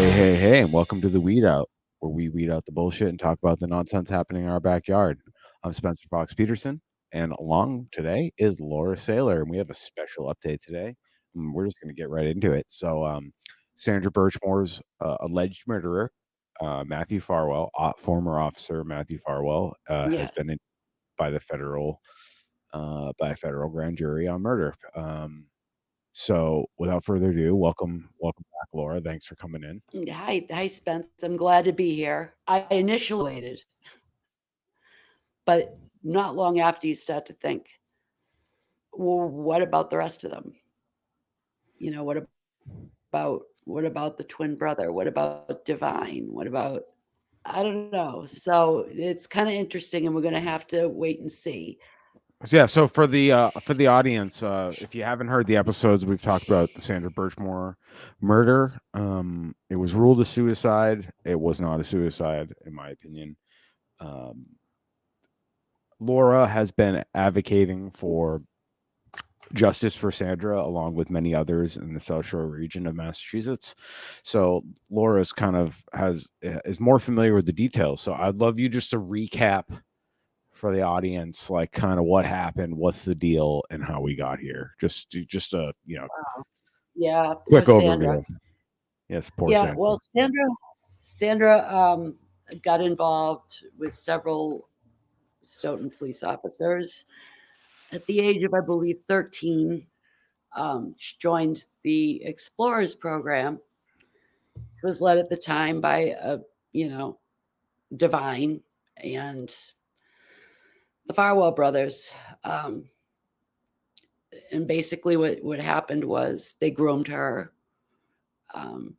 Hey, and welcome to the Weed Out, where we weed out the bullshit and talk about the nonsense happening in our backyard. I'm Spencer Fox Peterson, and along today is Laura Saylor, and we have a special update today. We're just going to get right into it. Sandra Birchmore's alleged murderer, Matthew Farwell, former officer Matthew Farwell, has Yes. been in by the by a federal grand jury on murder. So, without further ado, welcome back, Laura. Thanks for coming in. Hi, Spence. I'm glad to be here. I initially waited, but not long after you start to think, well, what about the rest of them? What about the twin brother? What about Divine? What about I don't know. So it's kind of interesting, and we're going to have to wait and see. Yeah, so for the audience, if you haven't heard the episodes, we've talked about the Sandra Birchmore murder. It was ruled a suicide. It was not a suicide, in my opinion. Um, Laura has been advocating for justice for Sandra, along with many others in the South Shore region of Massachusetts. So Laura's kind of is more familiar with the details. So I'd love you just to recap for the audience, like kind of what happened, what's the deal, and how we got here. Just a Yeah, poor quick Sandra. overview. Yes, poor Yeah, Sandra. well, Sandra got involved with several Stoughton police officers at the age of, I believe, 13. She joined the Explorers program. It was led at the time by you know, Divine and the Farwell brothers. Um, and basically, what happened was they groomed her. Um,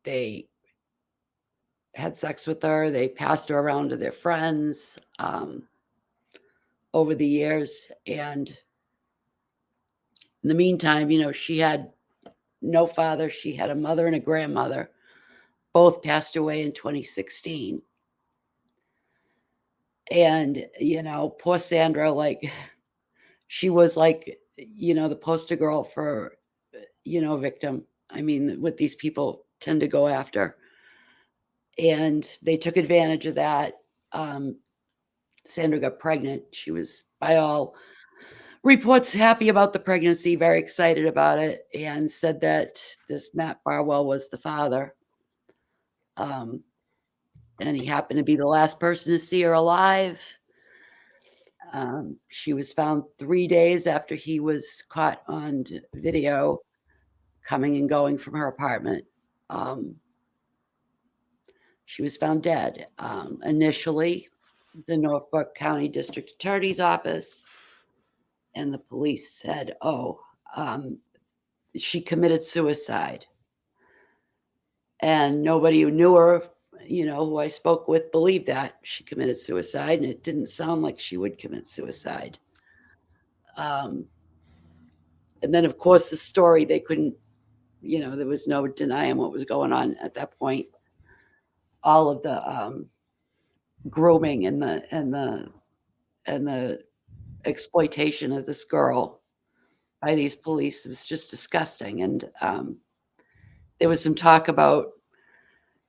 they had sex with her. They passed her around to their friends over the years. And in the meantime, she had no father. She had a mother and a grandmother. Both passed away in 2016. And, poor Sandra, like, she was like, the poster girl for, victim. I mean, what these people tend to go after. And they took advantage of that. Um, Sandra got pregnant. She was, by all reports, happy about the pregnancy, very excited about it, and said that this Matt Farwell was the father. Um, and he happened to be the last person to see her alive. She was found 3 days after he was caught on video coming and going from her apartment. Um, she was found dead. Initially, the Norfolk County District Attorney's Office and the police said, oh, um, she committed suicide. And nobody who knew her, who I spoke with, believed that she committed suicide. And it didn't sound like she would commit suicide. Um, and then, of course, the story, they couldn't, there was no denying what was going on at that point. All of the grooming and the exploitation of this girl by these police was just disgusting. And there was some talk about,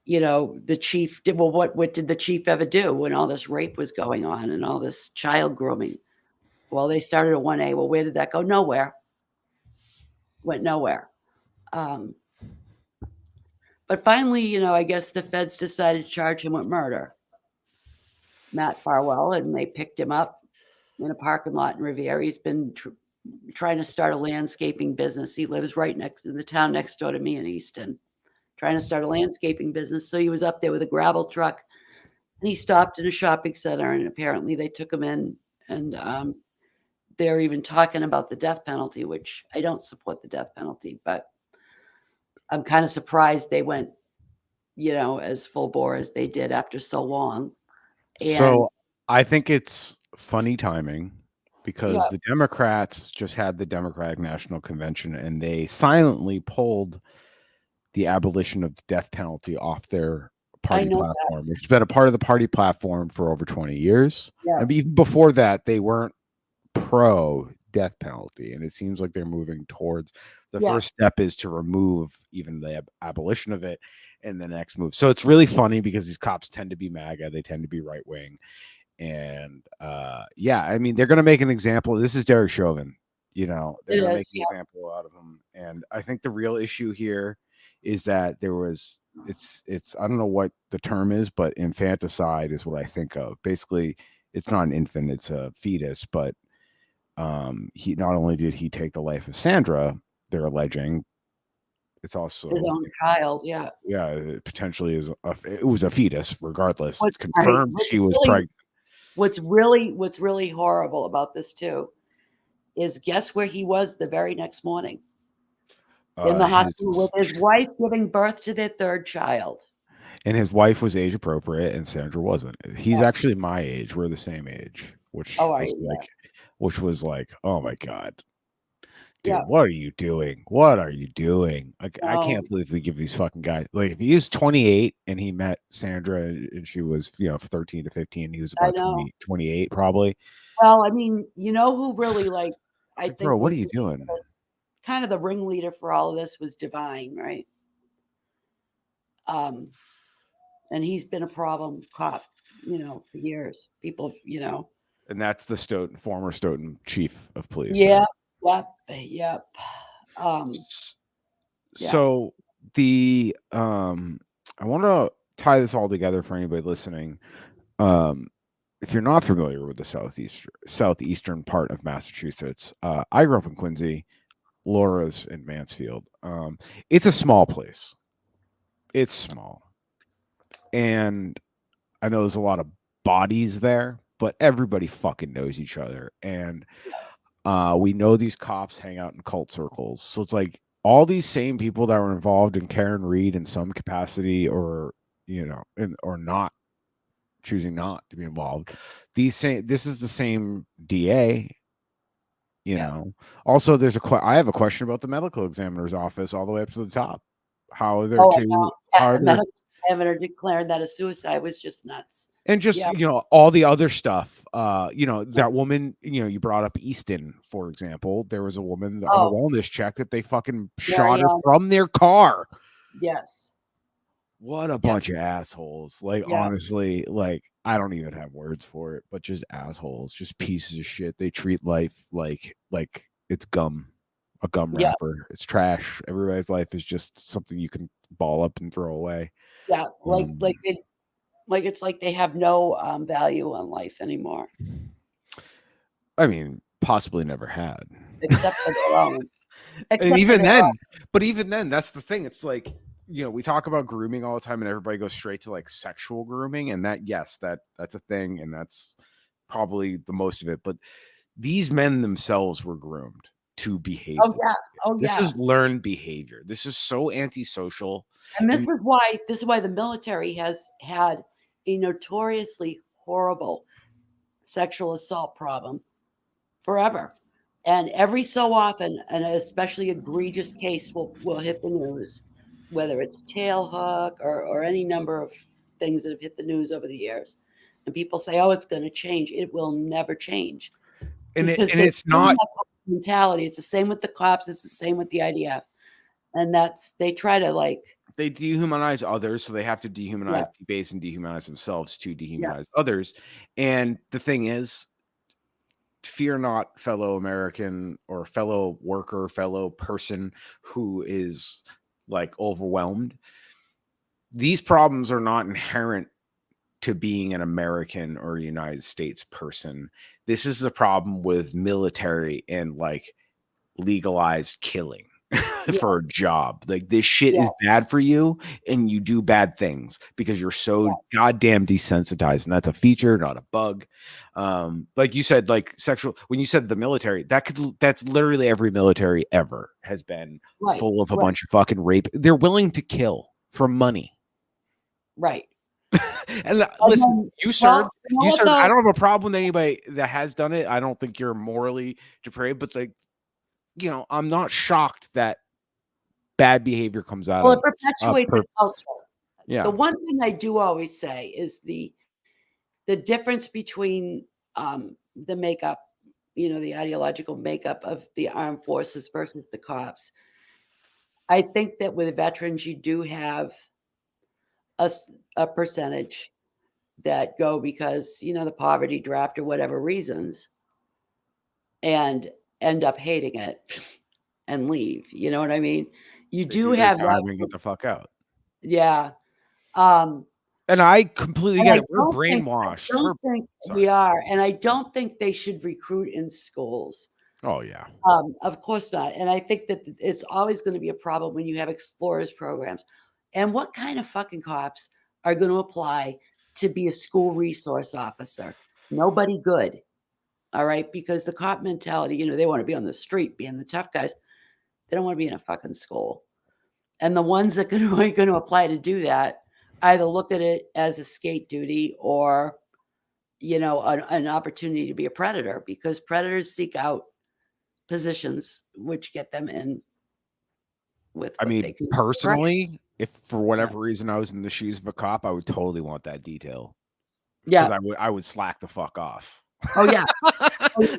the chief did, well, what did the chief ever do when all this rape was going on and all this child grooming? Well, they started at 1A. Well, where did that go? Nowhere. Went nowhere. Um, but finally, I guess the feds decided to charge him with murder, Matt Farwell, and they picked him up in a parking lot in Riviera. He's been trying to start a landscaping business. He lives right next in the town next door to me in Easton, trying to start a landscaping business. So he was up there with a gravel truck, and he stopped in a shopping center, and apparently they took him in, and they're even talking about the death penalty, which I don't support the death penalty, but I'm kind of surprised they went, as full bore as they did after so long. And So I think it's funny timing because yeah, the Democrats just had the Democratic National Convention and they silently pulled the abolition of the death penalty off their I party know that. platform, which has been a part of the party platform for over 20 years. Yeah, And even before that, they weren't pro death penalty, and it seems like they're moving towards the Yeah. first step is to remove even the abolition of it, and the next move. So it's really funny because these cops tend to be MAGA, they tend to be right wing, and yeah, I mean they're going to make an example. This is Derek Chauvin, you know, they're It going to make is. an Yeah. example out of him, and I think the real issue here is that there was it's I don't know what the term is, but infanticide is what I think of. Basically, it's not an infant, it's a fetus, but he not only did he take the life of Sandra, they're alleging it's His also own child. Yeah. yeah, it potentially is it was a fetus regardless. It's What's right. confirmed she was pregnant. What's really horrible about this too is guess where he was the very next morning? In the hospital with his wife giving birth to their third child. And his wife was age appropriate and Sandra wasn't. He's actually my age. We're the same age, which was like, oh my God, dude, what are you doing? What are you doing? Like, I can't believe we give these fucking guys, like, if he was 28 and he met Sandra and she was, 13 to 15, he was about 28 probably. Well, I mean, you know who really I think bro, what are you doing? Kind of the ringleader for all of this was Divine, right? And he's been a problem cop, for years. People, And that's the former Stoughton chief of police. Yeah, right? Yep. So the I want to tie this all together for anybody listening. If you're not familiar with the southeastern part of Massachusetts, I grew up in Quincy. Laura's in Mansfield. It's a small place. It's small, and I know there's a lot of bodies there, but everybody fucking knows each other, and we know these cops hang out in cult circles. So it's like all these same people that were involved in Karen Reed in some capacity, or or not choosing not to be involved. This is the same DA. Also, I have a question about the medical examiner's office all the way up to the top. How are there the medical examiner declaring that a suicide was just nuts. And just, all the other stuff, that woman, you brought up Easton, for example. There was a woman on a wellness check that they fucking shot her from their car. Yes. What a bunch of assholes. Like, honestly, like, I don't even have words for it, but just assholes, just pieces of shit. They treat life like it's gum, a gum wrapper. It's trash. Everybody's life is just something you can ball up and throw away. Yeah. It's like they have no value on life anymore. I mean, possibly never had. Except for their own. And even then, that's the thing. It's like, we talk about grooming all the time and everybody goes straight to like sexual grooming. And that's a thing. And that's probably the most of it. But these men themselves were groomed to behave. This is learned behavior. This is so antisocial. And this is why the military has had a notoriously horrible sexual assault problem forever. And every so often, an especially egregious case will hit the news, whether it's tailhook or any number of things that have hit the news over the years. And people say, oh, it's going to change. It will never change. And it's not mentality. It's the same with the cops. It's the same with the IDF. And they try to they dehumanize others, so they have to dehumanize, debase, and dehumanize themselves to dehumanize others. And the thing is, fear not, fellow American or fellow worker, fellow person who is like overwhelmed. These problems are not inherent to being an American or United States person. This is the problem with military and like legalized killing. For a job. Like, this shit is bad for you and you do bad things because you're so goddamn desensitized, and that's a feature, not a bug. Like you said, like when you said the military, that's literally every military ever has been full of a bunch of fucking rape. They're willing to kill for money. Right. And listen, you served. I don't have a problem with anybody that has done it. I don't think you're morally depraved, but like, I'm not shocked that bad behavior comes out of it perpetuates the culture. Yeah. The one thing I do always say is the difference between the makeup the ideological makeup of the armed forces versus the cops. I think that with veterans, you do have a percentage that go because, the poverty draft or whatever reasons, and end up hating it and leave. You know what I mean? You They do do their have that. time and get the fuck out. Yeah. Um, And I completely and get I it. We're don't think brainwashed. we Sorry. are, and I don't think they should recruit in schools. Oh yeah. Of course not. And I think that it's always going to be a problem when you have explorers programs. And what kind of fucking cops are going to apply to be a school resource officer? Nobody good. All right. Because the cop mentality, they want to be on the street being the tough guys. They don't want to be in a fucking school. And the ones that are going to apply to do that either look at it as a skate duty or, an opportunity to be a predator, because predators seek out positions which get them in with I what mean, they can bring. personally, if for Yeah. whatever reason I was in the shoes of a cop, I would totally want that detail because Yeah. I would slack the fuck off. Oh, yeah. Oh,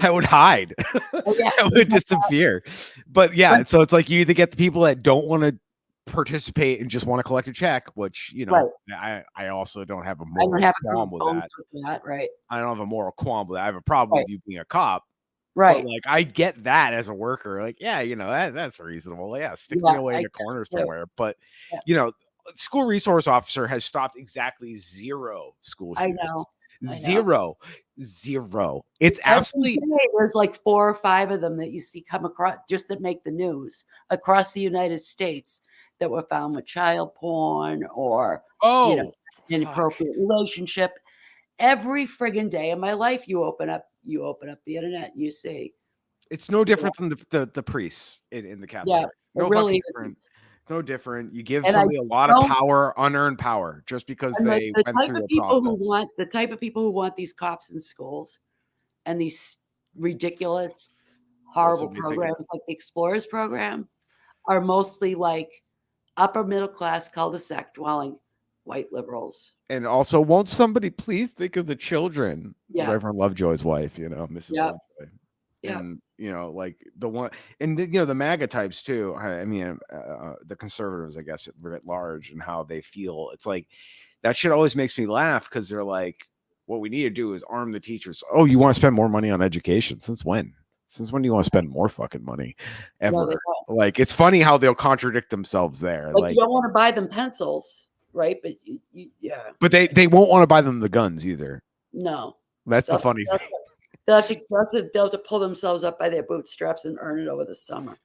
I would hide. yeah. I would disappear. But yeah, Right. so it's like you either get the people that don't want to participate and just want to collect a check, which Right. I also don't have a I don't moral have a qualm with bones that. with that. Right. I don't have a moral qualm with that. I have a problem Right. with you being a cop. But Right. like I get that as a worker, like, yeah, that's reasonable. Yeah, stick me Yeah. away I in a get corner it too. somewhere. But Yeah. school resource officer has stopped exactly 0 school I shootings. know. I know. 0. 0. It's Every absolutely day there's like 4 or 5 of them that you see come across just that make the news across the United States that were found with child porn or, fuck. inappropriate relationship. Every friggin' day of my life, you open up the internet and you see. It's no Yeah. different than the priests in the Catholic Yeah. Church. It No fucking really different. isn't. It's no different. You give And I somebody a lot of don't power, unearned power, just because and they the went type through of a people who process. want these cops in schools and these ridiculous, Those horrible would be thinking, programs like the Explorers program are mostly like upper middle class cul-de-sac dwelling white liberals. and also, won't somebody please think of the children? Yeah. Reverend Lovejoy's wife, Mrs. Yeah. Lovejoy. Yeah. And like the one, and the MAGA types too. I mean, the conservatives, I guess, at large, and how they feel. It's like that shit always makes me laugh because they're like, what we need to do is arm the teachers. Oh, you want to spend more money on education? Since when? Since when do you want to spend more fucking money? No, they Ever? don't. Like, it's funny how they'll contradict themselves there. Like, you Like, don't wanna buy them pencils, right? But yeah. but they won't want to buy them the guns either. No. That's the They'll funny thing. they'll have to pull themselves up by their bootstraps and earn it over the summer.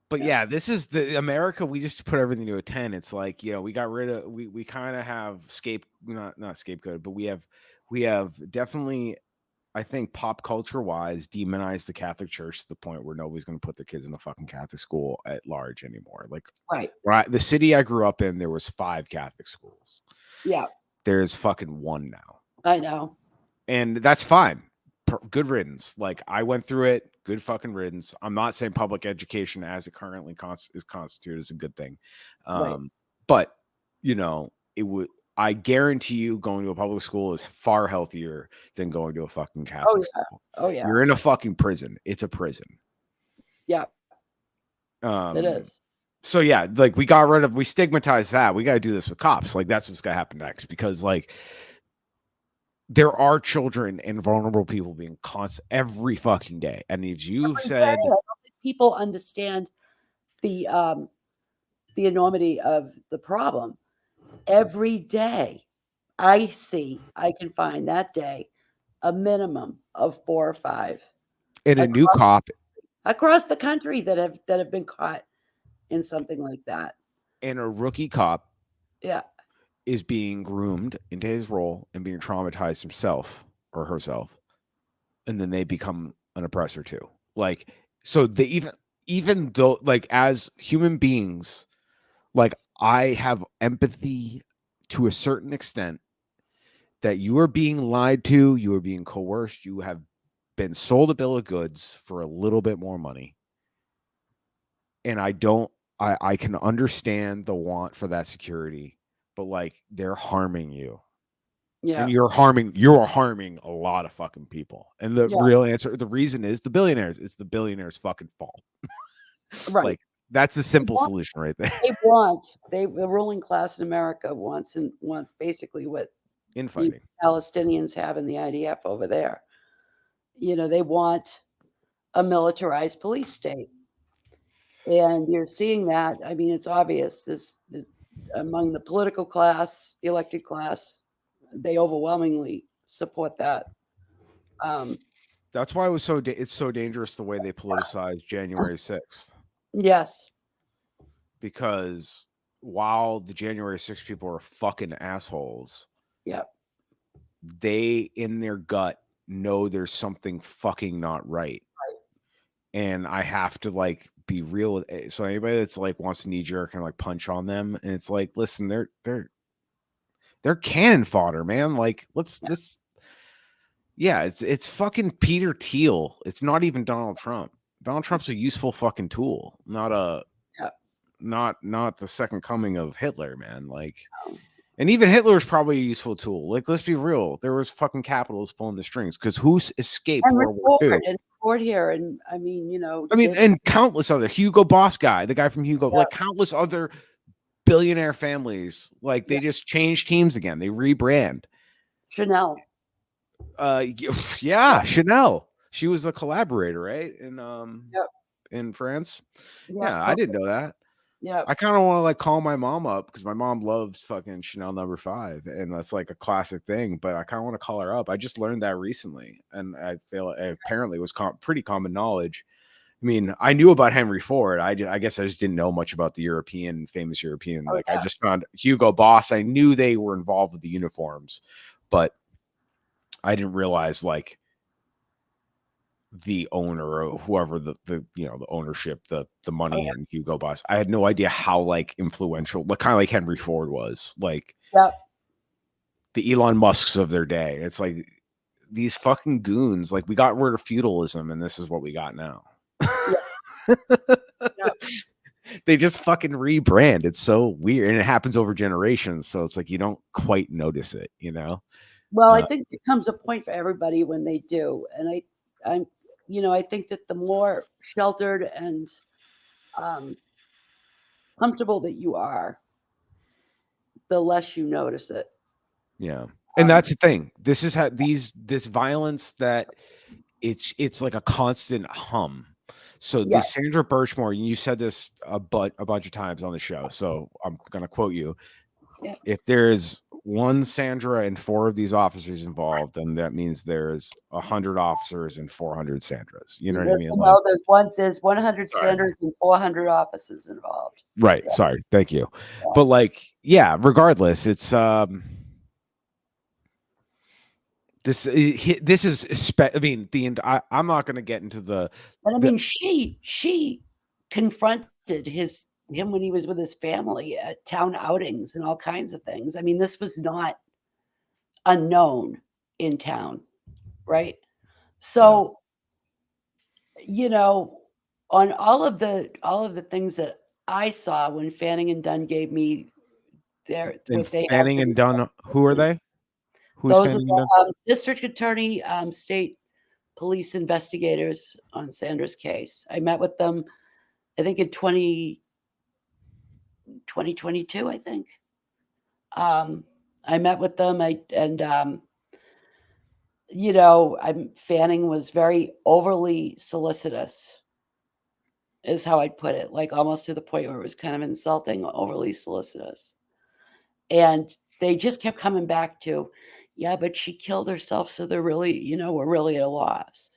But Yeah. yeah, this is the America. We just put everything to a 10. It's like, we got rid of, we kind of have not scapegoat, but we have definitely, I think, pop culture wise, demonized the Catholic Church to the point where nobody's going to put their kids in a fucking Catholic school at large anymore. Like, Right. the city I grew up in, there was 5 Catholic schools. Yeah. There's fucking 1 now. I know. And that's fine. Good riddance. Like, I went through it. Good fucking riddance. I'm not saying public education as it currently is constituted is a good thing. Right. But, it would, I guarantee you going to a public school is far healthier than going to a fucking Catholic school. Oh, yeah. You're in a fucking prison. It's a prison. Yeah. It is. So yeah, like we stigmatized that. We got to do this with cops. Like, that's what's going to happen next, because like there are children and vulnerable people being constant every fucking day. And if you've said, I don't think people understand the enormity of the problem. Every day I can find that day a minimum of 4 or 5 in a new cop across the country that have been caught in something like that. And a rookie cop Yeah. is being groomed into his role and being traumatized himself or herself, and then they become an oppressor too. Like, so they even though, like, as human beings, like, I have empathy to a certain extent that you are being lied to, you are being coerced, you have been sold a bill of goods for a little bit more money. And I can understand the want for that security, but like, they're harming you. Yeah. and you're harming a lot of fucking people. And the Yeah. real answer, the reason is the billionaires. It's the billionaires' fucking fault. Right. Like that's a They simple want, solution right there. the ruling class in America wants basically what the Infighting. Palestinians have in the IDF over there. They want a militarized police state. And you're seeing that. I mean, it's obvious this among the political class, the elected class, they overwhelmingly support that. Um, That's why it's so dangerous the way they politicized January 6th. yes. Because while the January 6th people are fucking assholes, Yep. they in their gut know there's something fucking not right. And I have to like be real with it. So anybody that's like wants to knee jerk and like punch on them, and it's like, listen, they're cannon fodder, man. Like let's yeah, it's fucking Peter Thiel. It's not even Donald Trump. Donald Trump's a useful fucking tool, not a Yep. not the second coming of Hitler, man. Like, Um, and even Hitler's probably a useful tool. Like, let's be real. There was fucking capitalists pulling the strings because who's escaped and World War II? report here, and I mean, I mean, did and countless other Hugo Boss guy, the guy from Hugo, yeah, like countless other billionaire families. Like yeah, they just change teams again. They rebrand. Chanel. Yeah, Yep. Chanel. She was a collaborator, right? Yep. In France. Yep. Yeah, I didn't know that. Yep. I kind of want to like call my mom up because my mom loves fucking Chanel #5, and that's like a classic thing. But I kind of want to call her up. I just learned that recently, and I feel it apparently was pretty common knowledge. I mean, I knew about Henry Ford. I guess I just didn't know much about the famous European. Oh Like I yeah. just found Hugo Boss. I knew they were involved with the uniforms, but I didn't realize like the owner or whoever the the ownership, the Oh money yeah. in Hugo Boss. I had no idea how like influential, like kind of like Henry Ford was, like Yep. the Elon Musks of their day. It's like these fucking goons, like we got rid of feudalism and this is what we got now. Yep. Yep. They just fucking rebrand. It's so weird. And it happens over generations. So it's like you don't quite notice it, you know? Well, I Uh, think there comes a point for everybody when they do, and I'm, I think that the more sheltered and um, comfortable that you are, the less you notice it. yeah. And Um, that's the thing. This is how this violence that it's like a constant hum. So yeah, this Sandra Birchmore, you said this a bunch of times on the show. So I'm gonna quote you. yeah. If there's one Sandra and 4 of these officers involved, then that means there's 100 officers and 400 Sandras. You know what I mean? Like, No, there's 100 sorry. standards and 400 offices involved. Right. Yeah, Sorry. Thank you. yeah. But like, yeah, regardless, it's this is I mean, I'm not going to get into But I the mean, she confronted him when he was with his family at town outings and all kinds of things. I mean, this was not unknown in town, right? yeah. So, you know, on all of the things that I saw when Fanning and Dunn gave me And what they have Fanning for and Dunn, who are me, they? Who's those are Fanning and Dunn? the district attorney, state police investigators on Sandra's case. I met with them, I think in 2022, I think. I met with them. Fanning was very overly solicitous, is how I'd put it, like almost to the point where it was kind of insulting, overly solicitous. And they just kept coming back to, yeah, but she killed herself. So they're really, we're really at a loss.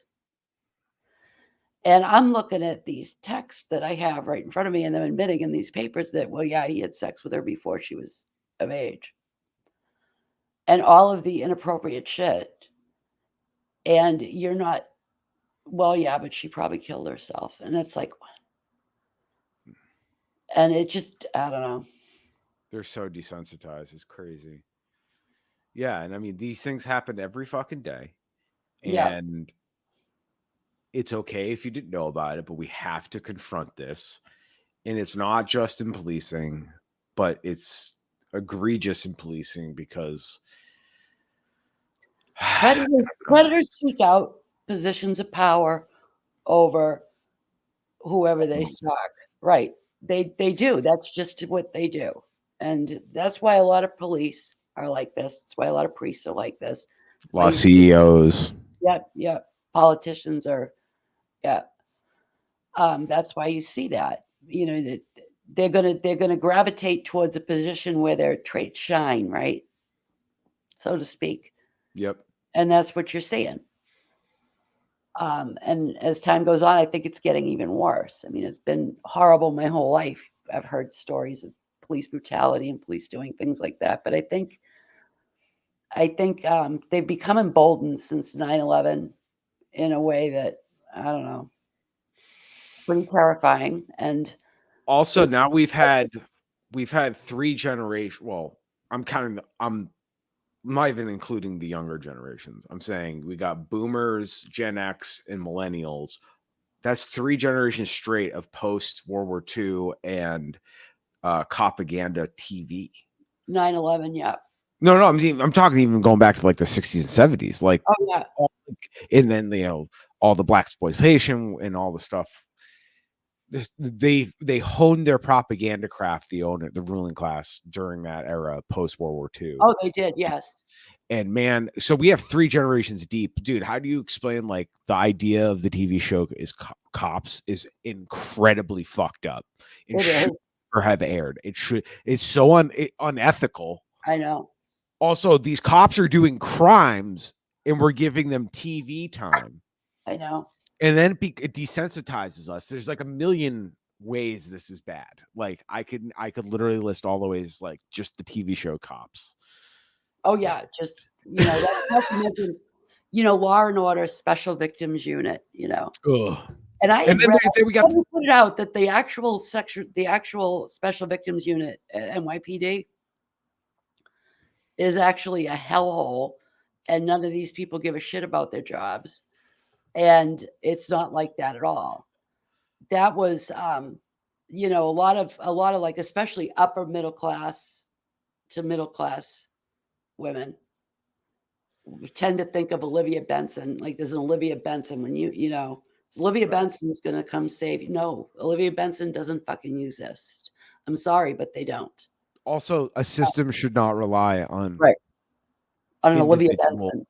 And I'm looking at these texts that I have right in front of me and them admitting in these papers that, well, yeah, he had sex with her before she was of age. And all of the inappropriate shit. And you're not, well, yeah, but she probably killed herself. And it's like, and it just, I don't know. They're so desensitized. It's crazy. Yeah, and I mean these things happen every fucking day, Yeah. and it's okay if you didn't know about it, but we have to confront this. And it's not just in policing, but it's egregious in policing because Predators seek out positions of power over whoever they stalk. Right. They do. That's just what they do. And that's why a lot of police are like this. That's why a lot of priests are like this. A lot of CEOs. Yep. Politicians are, yeah. That's why you see that. You know, that they're gonna gravitate towards a position where their traits shine, right? So to speak. Yep. And that's what you're seeing. And as time goes on, I think it's getting even worse. I mean, it's been horrible my whole life. I've heard stories of police brutality and police doing things like that. But I think they've become emboldened since 9/11 in a way that, I don't know, pretty terrifying. And Also, now we've had 3 generations. Well, I'm not even including the younger generations. I'm saying we got boomers, Gen X, and millennials. That's 3 generations straight of post World War II and propaganda TV. 9/11, yeah. No, I'm talking even going back to like the 60s and 70s, like, Oh yeah, and then all the black exploitation and all the stuff. They honed their propaganda craft, the ruling class during that era, post World War II. oh they did, yes. And man, so we have 3 generations deep, dude. How do you explain like the idea of the TV show is Cops is incredibly fucked up? It should never have aired. It's so unethical. I know. Also, these cops are doing crimes and we're giving them TV time. I know. And then it desensitizes us. There's like a million ways this is bad. Like I could literally list all the ways, like just the TV show Cops. Oh yeah, just that's mentioned, Law and Order Special Victims Unit, Ugh. And then we got put it out that the actual Special Victims Unit at NYPD is actually a hellhole, and none of these people give a shit about their jobs. And it's not like that at all. That was, a lot of like, especially upper middle class to middle class women tend to think of Olivia Benson. Like there's an Olivia Benson when Olivia Benson's going to come save you. No, Olivia Benson doesn't fucking exist. I'm sorry, but they don't. Also, a system should not rely on an Olivia Benson.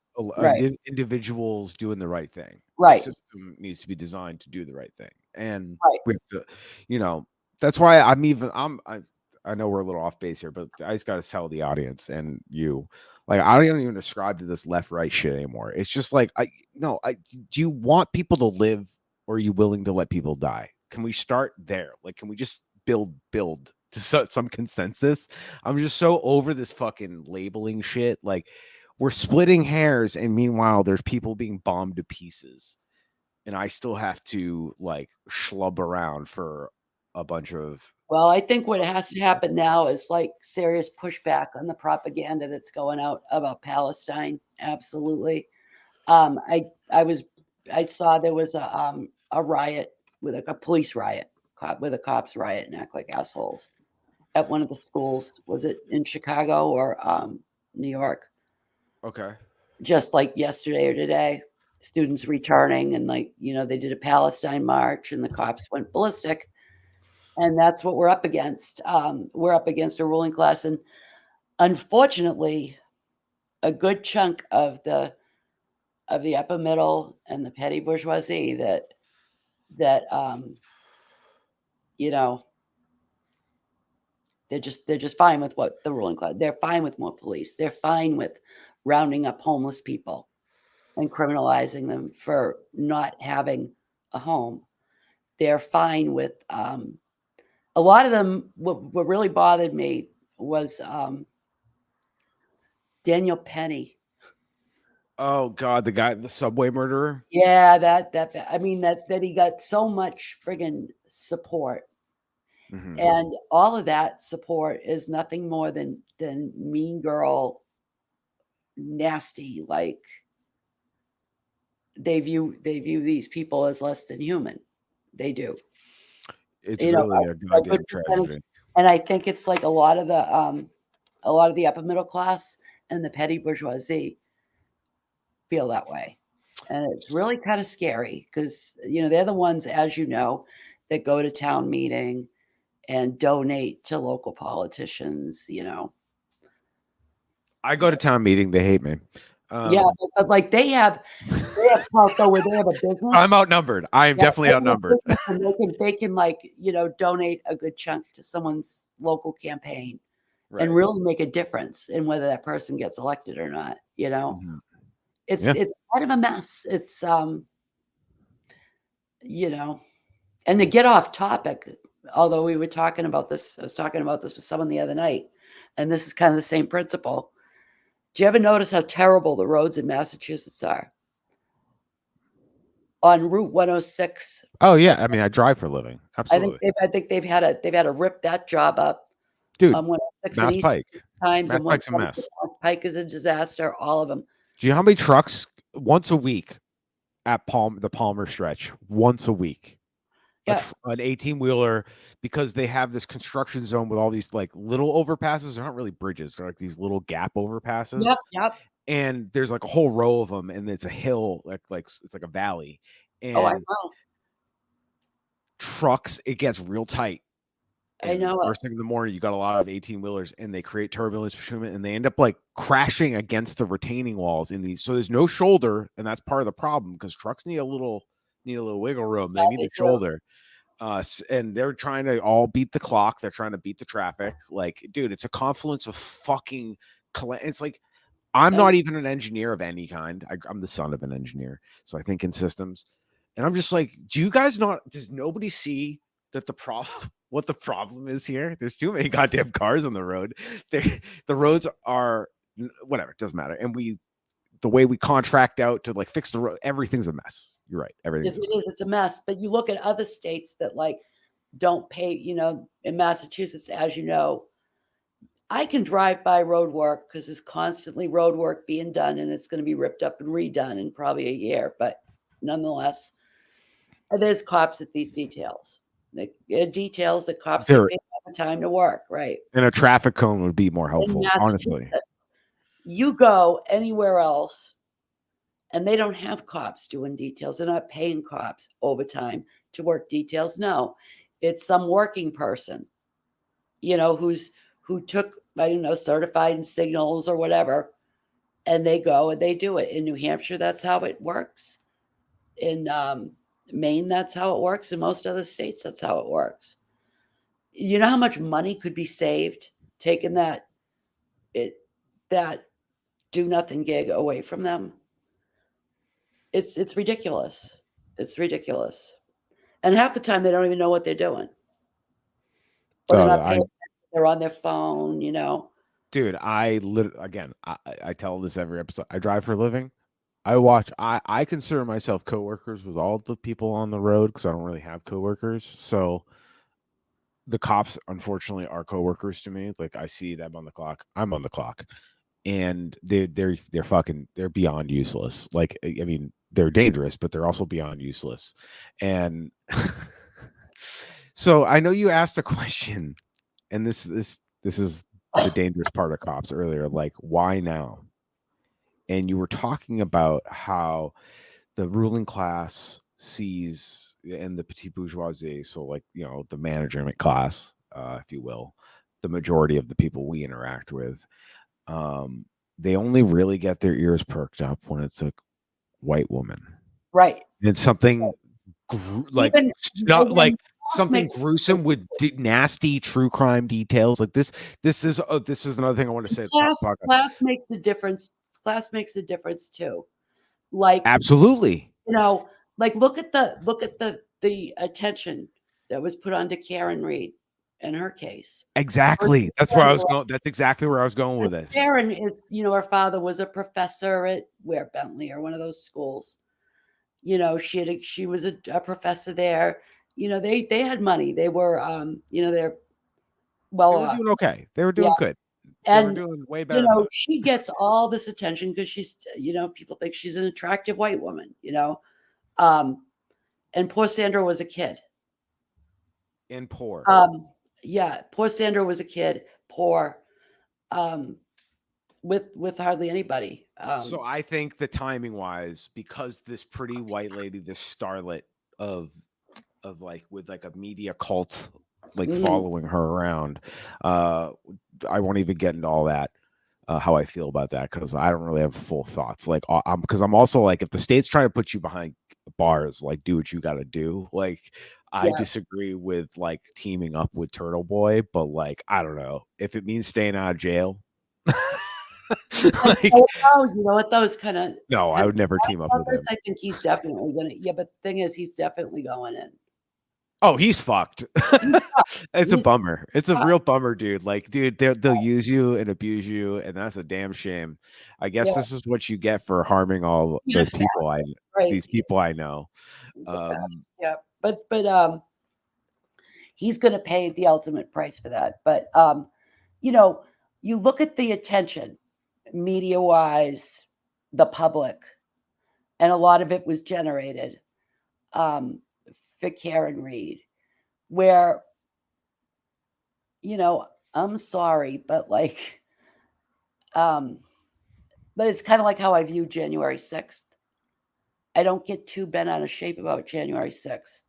Individuals doing the right thing. Right. The system needs to be designed to do the right thing. And we have to, that's why I know we're a little off base here, but I just got to tell the audience and you, like, I don't even describe to this left-right shit anymore. It's just like, do you want people to live or are you willing to let people die? Can we start there? Like, can we just build to some consensus? I'm just so over this fucking labeling shit. Like, we're splitting hairs, and meanwhile, there's people being bombed to pieces, and I still have to like schlub around for a bunch of. Well, I think what has to happen now is like serious pushback on the propaganda that's going out about Palestine. Absolutely. I saw there was a riot with a police riot with a cops riot and act like assholes at one of the schools. Was it in Chicago or New York? Okay. Just like yesterday or today, students returning and they did a Palestine march and the cops went ballistic. And that's what we're up against. We're up against a ruling class. And unfortunately, a good chunk of the upper middle and the petty bourgeoisie that they're just fine with what the ruling class. They're fine with more police. They're fine with rounding up homeless people and criminalizing them for not having a home. They're fine with a lot of them. What really bothered me was Daniel Penny. Oh God, the subway murderer. Yeah, that he got so much friggin' support. Mm-hmm. And all of that support is nothing more than mean girl, nasty. Like they view these people as less than human. They do. It's really a goddamn tragedy. And I think it's like a lot of the upper middle class and the petty bourgeoisie feel that way. And it's really kind of scary because, they're the ones, as you know, that go to town meeting and donate to local politicians, I go to town meeting. They hate me. Yeah, but like they have clout though where they have a business. I'm outnumbered. I am definitely outnumbered. And they can like, donate a good chunk to someone's local campaign Right. and really make a difference in whether that person gets elected or not, Mhm. It's Yeah. it's kind of a mess. It's and to get off topic, although I was talking about this with someone the other night, and this is kind of the same principle. Do you ever notice how terrible the roads in Massachusetts are? On Route 106. Oh yeah. I mean, I drive for a living. Absolutely. I think they've had to rip that job up. Dude, 106 and Mass East Pike. times Mass and Pike's a 176 mess. Mass Pike is a disaster. All of them. Do you know how many trucks once a week at the Palmer stretch? Once a week. Yeah. An 18-wheeler, because they have this construction zone with all these like little overpasses. They're not really bridges. They're like these little gap overpasses. Yep. And there's like a whole row of them, and it's a hill, like it's like a valley. And Oh, I know. trucks, it gets real tight. I know. First thing in the morning, you got a lot of 18-wheelers, and they create turbulence between them, and they end up like crashing against the retaining walls in these. So there's no shoulder, and that's part of the problem because trucks need a little wiggle room. They need the shoulder. And they're trying to all beat the clock. They're trying to beat the traffic. Like, dude, it's a confluence of fucking. It's like I'm not even an engineer of any kind. I'm the son of an engineer, so I think in systems. And I'm just like, does nobody see that what the problem is here? There's too many goddamn cars on the road. The roads are whatever. It doesn't matter. And the way we contract out to like fix the road, everything's a mess. You're right. Everything's It's a mess. But you look at other states that like don't pay, in Massachusetts, as you know, I can drive by road work because there's constantly road work being done and it's going to be ripped up and redone in probably a year. But nonetheless, there's cops at these details. Details that cops get paid all the time to work, right? And a traffic cone would be more helpful, honestly. You go anywhere else, and they don't have cops doing details. They're not paying cops overtime to work details. No, it's some working person, who took, I don't know, certified in signals or whatever, and they go and they do it. In New Hampshire, that's how it works. In Maine, that's how it works. In most other states, that's how it works. You know how much money could be saved taking that do nothing gig away from them? It's ridiculous. It's ridiculous. And half the time they don't even know what they're doing. Or they're not paying attention. They're on their phone, Dude, I tell this every episode. I drive for a living. I consider myself coworkers with all the people on the road because I don't really have coworkers. So the cops, unfortunately, are coworkers to me. Like I see them on the clock. I'm on the clock. And they're beyond useless. Like, I mean, they're dangerous, but they're also beyond useless. And so I know you asked a question, and this is the dangerous part of cops earlier, like why now? And you were talking about how the ruling class sees, and the petit bourgeoisie, so like, the management class, if you will, the majority of the people we interact with, they only really get their ears perked up when it's a white woman, right? And something like not like something gruesome with nasty true crime details like this. This is another thing I want to say. Class makes a difference. Class makes a difference too. Like absolutely, like look at the attention that was put onto Karen Reed in her case. Exactly. That's where I was going. That's exactly where I was going with this. Karen is, her father was a professor at Bentley or one of those schools. She was a professor there. They had money. They were, they're well off. They were doing okay. They were doing good. They were doing way better. She gets all this attention because she's, people think she's an attractive white woman, and poor Sandra was a kid. And poor. Yeah, poor Sandra was a kid. Poor. with hardly anybody. So I think the timing wise, because this pretty white lady, this starlet of like with like a media cult like Mhm. following her around, I won't even get into all that. How I feel about that, because I don't really have full thoughts. Like, because I'm also like, if the state's trying to put you behind bars, like, do what you got to do. Like, I Yeah. disagree with like teaming up with Turtle Boy, but like, I don't know if it means staying out of jail. And Like, you know what, those kinda no, I have would you never thought team up about with this? him. I think he's definitely gonna but the thing is he's definitely going in. Oh, he's fucked. He's fucked. It's a He's bummer. It's a fucked. real bummer, dude. Like, dude, they'll use you and abuse you, and that's a damn shame. I guess Yeah, this is what you get for harming all he's a those fascist, people. right, These people I know. he's a Um, fascist, yeah, but he's gonna pay the ultimate price for that, but, you know, you look at the attention, media-wise, the public, and a lot of it was generated, um, for Karen Reed, where, you know, I'm sorry, but, like, um but it's kinda like how I view January 6th. I don't get too bent out of shape about January 6th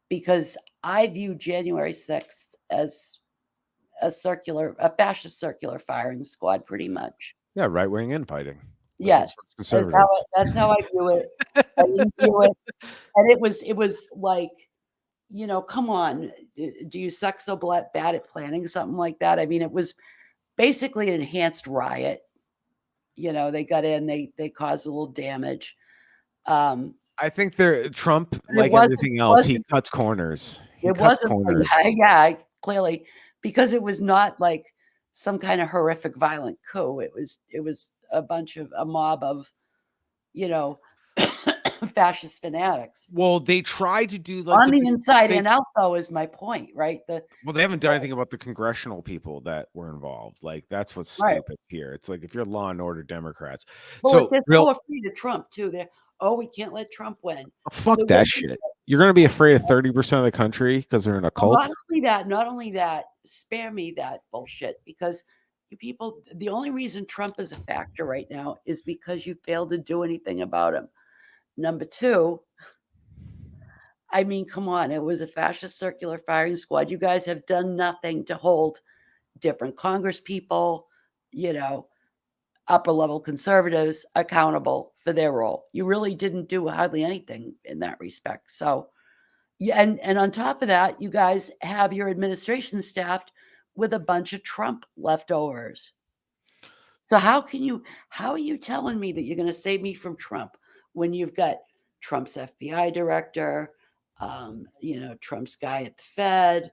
because I view January 6th as a fascist circular firing squad pretty much. yeah, right wing infighting against Yes, conservatives. that's how I view it. I didn't view it and it was like, you know, come on, do you suck so bad at planning something like that? I mean, it was basically an enhanced riot. You know, they got in, they caused a little damage. Um, I think Trump, but like everything else, he cuts corners. He it cuts wasn't corners. yeah, clearly, because it was not like some kind of horrific violent coup. It was a mob of, you know, fascist fanatics. Well, they tried to do like On the the big inside they and out, though, is my point, right? well, they haven't done anything about the congressional people that were involved. Like, that's what's Right. stupid here. It's like if you're Law and Order Democrats. But what So they're real so afraid of Trump too. They're, "Oh, we can't let Trump win." fuck The that way shit. You're gonna be afraid of 30% of the country because they're in a well, cult. not only that, spare me that bullshit because you people the only reason Trump is a factor right now is because you failed to do anything about him. Number 2, I mean, come on, it was a fascist circular firing squad. You guys have done nothing to hold different congresspeople, you know, upper level conservatives accountable for their role. You really didn't do hardly anything in that respect. So, yeah, and on top of that, you guys have your administration staffed with a bunch of Trump leftovers. So how are you telling me that you're gonna save me from Trump when you've got Trump's FBI director, you know, Trump's guy at the Fed,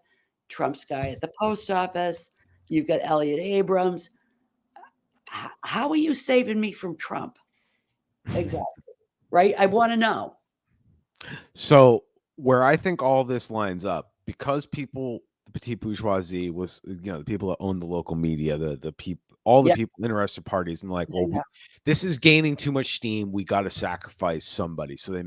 Trump's guy at the post office, you've got Elliot Abrams. How are you saving me from Trump? Exactly, right? I wanna know. So where I think all this lines up, because people, the petite bourgeoisie was, the people that own the local media, the people, all the Yeah, people, interested parties, and like, well, yeah. this is gaining too much steam. We got to sacrifice somebody. So they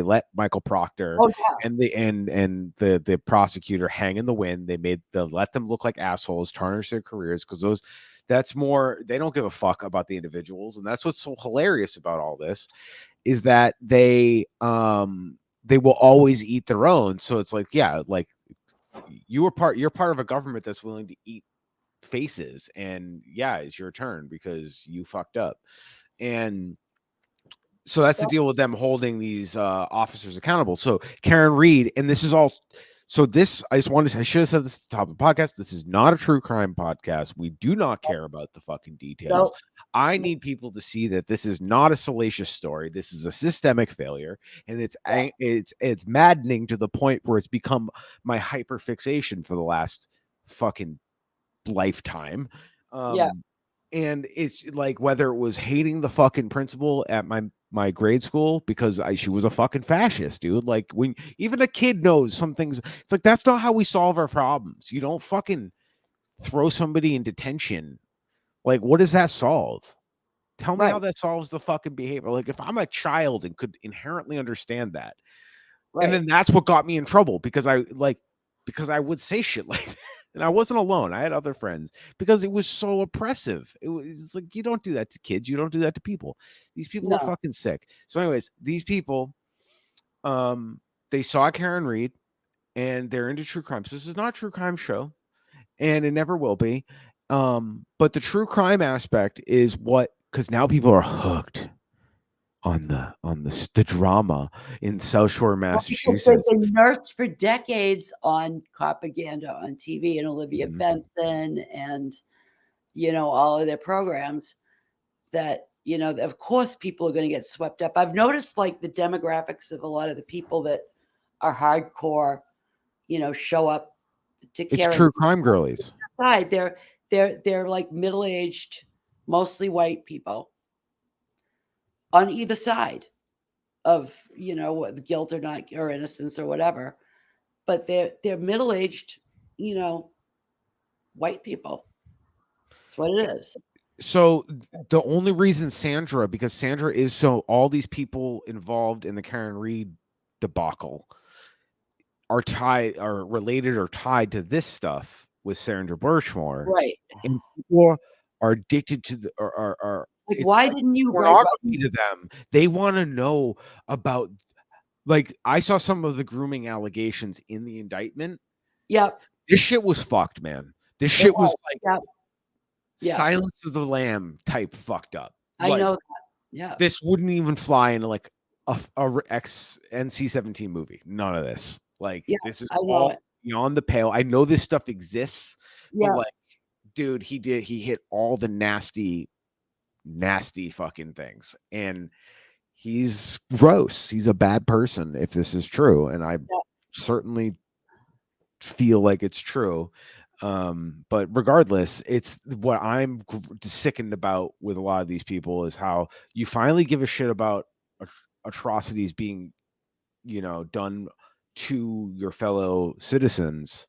let Michael Proctor Oh, yeah, and the prosecutor hang in the wind. They let them look like assholes, tarnish their careers because that's more. They don't give a fuck about the individuals, and that's what's so hilarious about all this is that they will always eat their own. So it's like, yeah, like you're part of a government that's willing to eat faces, and yeah, it's your turn because you fucked up. And so that's the yeah, deal with them holding these officers accountable. So Karen Reed, and this is all. So this, I should have said this at the top of the podcast. This is not a true crime podcast. We do not care about the fucking details. no, I no, need people to see that this is not a salacious story. This is a systemic failure, and yeah, it's maddening to the point where it's become my hyper fixation for the last fucking lifetime. yeah, And it's like whether it was hating the fucking principal at my grade school because she was a fucking fascist, dude. Like when even a kid knows some things, it's like that's not how we solve our problems. You don't fucking throw somebody in detention. Like, what does that solve? Tell me how right, that solves the fucking behavior. Like, if I'm a child and could inherently understand that, and right. then that's what got me in trouble because I would say shit like that. And I wasn't alone. I had other friends because it was so oppressive. It's like, you don't do that to kids. You don't do that to people. These people are No. fucking sick. So, anyways, these people, they saw Karen Reed and they're into true crime. So this is not a true crime show, and it never will be. But the true crime aspect is what, because now people are hooked on the drama in South Shore, Well, because they've Massachusetts. been nursed for decades on propaganda on TV and Olivia Mhm. Benson and, all of their programs that, of course people are going to get swept up. I've noticed like the demographics of a lot of the people that are hardcore, show up to It's Karen true crime girlies. side. They're like middle-aged, mostly white people on either side of, what guilt or not or innocence or whatever. But they're middle-aged, white people. That's what it is. So the only reason Sandra, because Sandra is so, all these people involved in the Karen Reed debacle are related or tied to this stuff with Sandra Birchmore, Right. and people are addicted to the are Like, it's why like didn't you pornography to them. They want to know about, like, I saw some of the grooming allegations in the indictment. Yep. This shit was fucked, man. This It shit was. was like Yep. Yeah. Silence of the Lamb type fucked up. I Like, know that. Yeah. this wouldn't even fly into like a X NC-17 movie. None of this. Like, Yeah. this is I know all it. beyond the pale. I know this stuff exists, but Yeah. like, dude, he hit all the nasty fucking things. And he's gross. He's a bad person if this is true. And I Yeah. certainly feel like it's true. But regardless, it's what I'm sickened about with a lot of these people is how you finally give a shit about atrocities being, done to your fellow citizens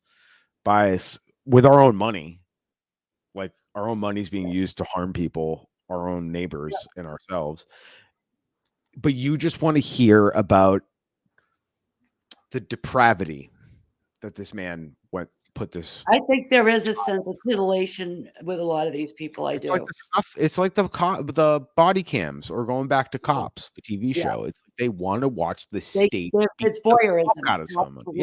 by us with our own money. Like, our own money is being used to harm people, our own neighbors and ourselves. But you just want to hear about the depravity that this man put this. I think there is a sense of titillation with a lot of these people. I It's like do. the stuff. It's like the body cams, or going back to Yeah. Cops, the TV Yeah. show. It's like they want to watch the They, state beat it's the voyeurism. fuck out of someone. That's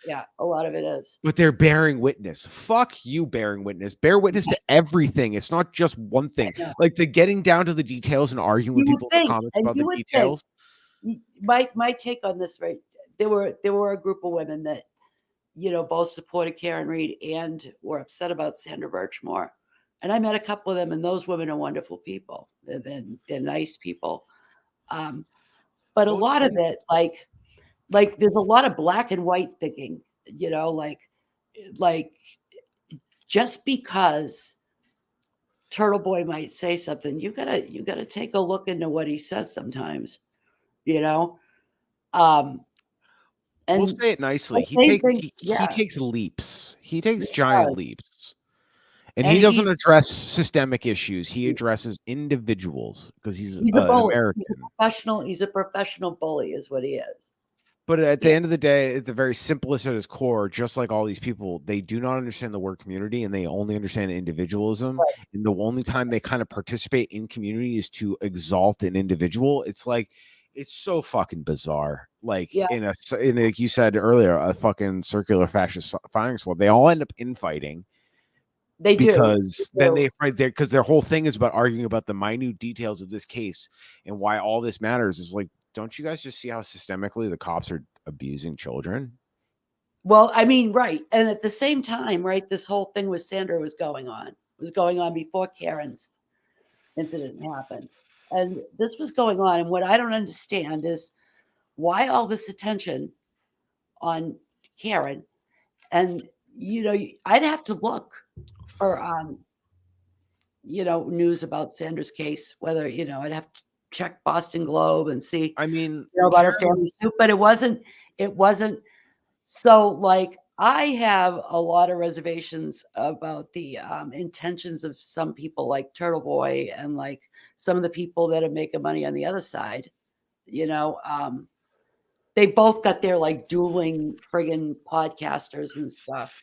Yeah, a lot of it is. but they're bearing witness. Fuck you, bearing witness. Bear witness to everything. It's not just one thing. I know. Like the getting down to the details and arguing with You would people in the think, comments and about you the would think. details. My take on this, right? There were a group of women that, both supported Karen Reed and were upset about Sandra Birchmore. And I met a couple of them, and those women are wonderful people. They're nice people. But a lot of it, like there's a lot of black and white thinking, like just because Turtle Boy might say something, you gotta take a look into what he says sometimes, you know. We'll And say it nicely. the same thing, He takes leaps. He takes he giant does. leaps. And And he doesn't he's address systemic issues. He addresses individuals because he's a an bully. American. He's a professional bully is what he is. But at the Yeah. end of the day, at the very simplest at his core, just like all these people, they do not understand the word community and they only understand individualism. Right. And the only time they kind of participate in community is to exalt an individual. It's like, it's so fucking bizarre. Like, Yeah. in like you said earlier, a fucking circular fascist firing squad. They all end up infighting. They do. Because then they fight there, because their whole thing is about arguing about the minute details of this case and why all this matters. Is like, don't you guys just see how systemically the cops are abusing children? Well, I mean, right. And at the same time, right, this whole thing with Sandra was going on. It was going on before Karen's incident happened. And this was going on. And what I don't understand is why all this attention on Karen. And, I'd have to look for, news about Sandra's case, whether, I'd have to check Boston Globe and see, I mean, about her family suit, but it wasn't. So, like, I have a lot of reservations about the intentions of some people like Turtle Boy and like some of the people that are making money on the other side. They both got their like dueling friggin' podcasters and stuff.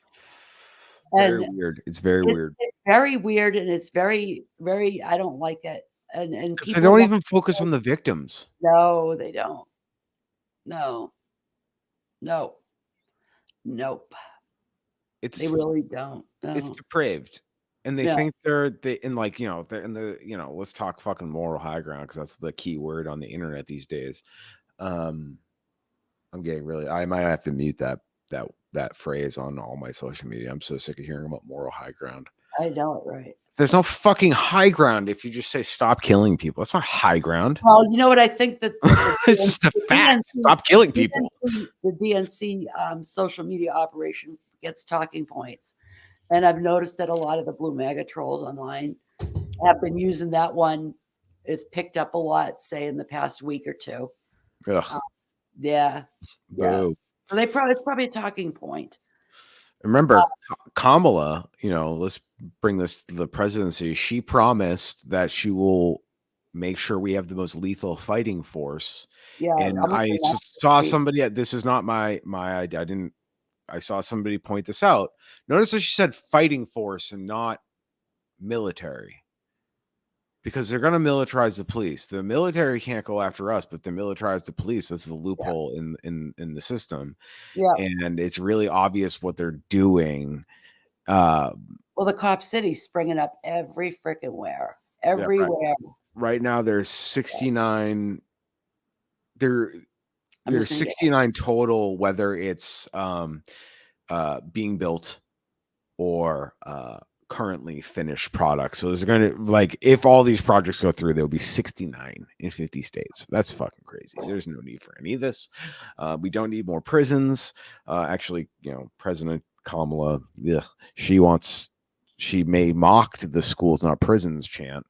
Very And weird. It's very weird. it's very weird, and it's very, very I don't like it. And Because they people don't want even focus on the victims. no, they don't. No. No. Nope. They It's really don't. it's No. depraved. And they Yeah. think they in like, they're in the, let's talk fucking moral high ground because that's the key word on the internet these days. Um, I'm getting really I might have to mute that phrase on all my social media. I'm so sick of hearing about moral high ground. I know it, right. There's no fucking high ground if you just say stop killing people. That's not high ground. Well, you know what I think that It's just a fact. Stop killing people. The DNC social media operation gets talking points. And I've noticed that a lot of the blue MAGA trolls online have been using that one. It's picked up a lot, say, in the past week or two. Ugh. Yeah. Boo. So it's probably a talking point. Remember, Kamala, let's bring this to the presidency. She promised that she will make sure we have the most lethal fighting force. Yeah. And I saw somebody, this is not my idea. I saw somebody point this out. Notice that she said fighting force and not military. Because they're going to militarize the police. The military can't go after us, but they militarize the police. That's the loophole in the system. Yeah. And it's really obvious what they're doing. Well, the cop city's springing up every freaking where. Everywhere. Yeah, right now, there's 69. There's 69 total, whether it's being built or currently finished products. So there's going to, if all these projects go through, there'll be 69 in 50 states. That's fucking crazy. There's no need for any of this. We don't need more prisons. Actually, President Kamala, she may mocked the schools, not prisons chant.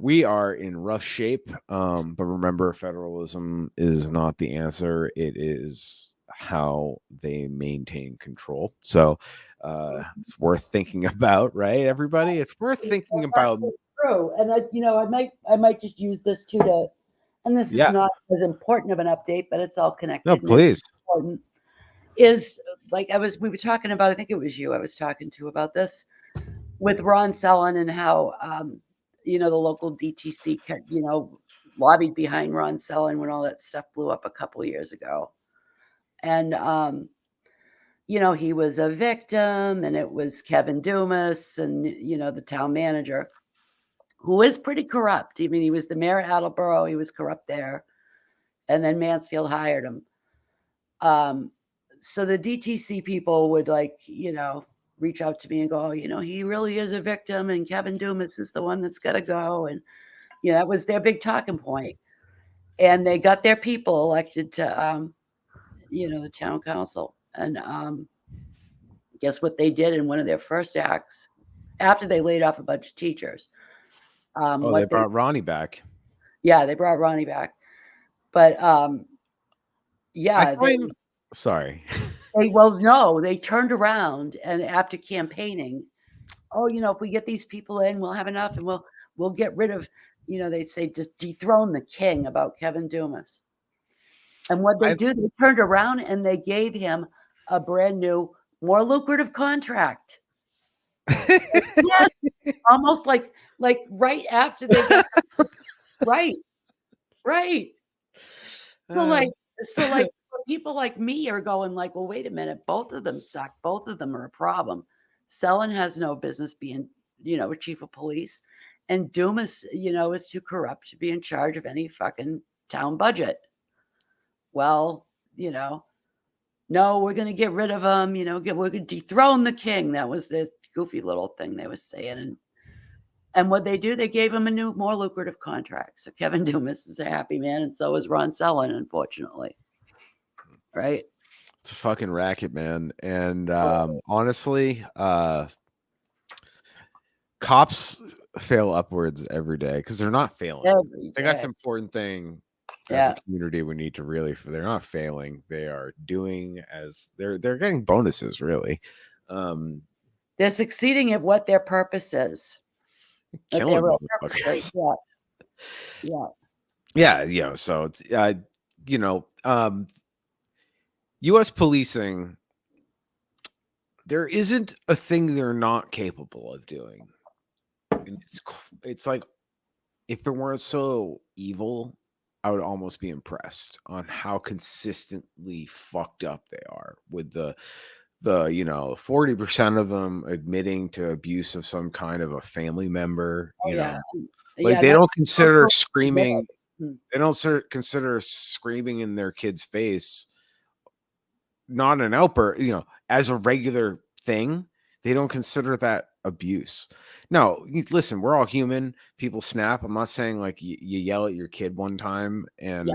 We are in rough shape. But remember, federalism is not the answer. It is how they maintain control. So it's worth thinking about, right, everybody? It's worth thinking about. True. And I might just use this too and this is not as important of an update, but it's all connected. No, please. Important is we were talking about, I think it was you I was talking to about this with Ron Sellon and how the local DTC lobbied behind Ron Sellon when all that stuff blew up a couple of years ago. And he was a victim, and it was Kevin Dumas and the town manager, who is pretty corrupt. I mean, he was the mayor of Attleboro, he was corrupt there, and then Mansfield hired him. So the DTC people would reach out to me and go, he really is a victim, and Kevin Dumas is the one that's got to go. And that was their big talking point. And they got their people elected to the town council. And guess what they did in one of their first acts after they laid off a bunch of teachers? They brought Ronnie back. Yeah, they brought Ronnie back. But sorry. They turned around, and after campaigning, if we get these people in, we'll have enough, and we'll get rid of, they'd say just dethrone the king about Kevin Dumas. And what they do, they turned around and they gave him a brand new, more lucrative contract. Yes, almost like right after they got right. So people like me are going well, wait a minute, both of them suck. Both of them are a problem. Sellon has no business being, a chief of police, and Dumas, is too corrupt to be in charge of any fucking town budget. Well, no, we're going to get rid of him, we're going to dethrone the king. That was the goofy little thing they were saying. And what they do, they gave him a new, more lucrative contract. So Kevin Dumas is a happy man, and so is Ron Sellon, unfortunately. Right? It's a fucking racket, man. And honestly, cops fail upwards every day because they're not failing. I think that's an important thing. As a community, we need to they're not failing. They are doing they're getting bonuses, really. They're succeeding at what their purpose is. Killing motherfuckers. Yeah. So, U.S. policing there isn't a thing they're not capable of doing. And it's like, if it weren't so evil, I would almost be impressed on how consistently fucked up they are with the 40% of them admitting to abuse of some kind of a family member, Oh, yeah. like Yeah, they that's don't consider middle. screaming, they don't consider screaming in their kid's face not an outburst, as a regular thing. They don't consider that abuse. No, listen, we're all human. People snap. I'm not saying like you yell at your kid one time and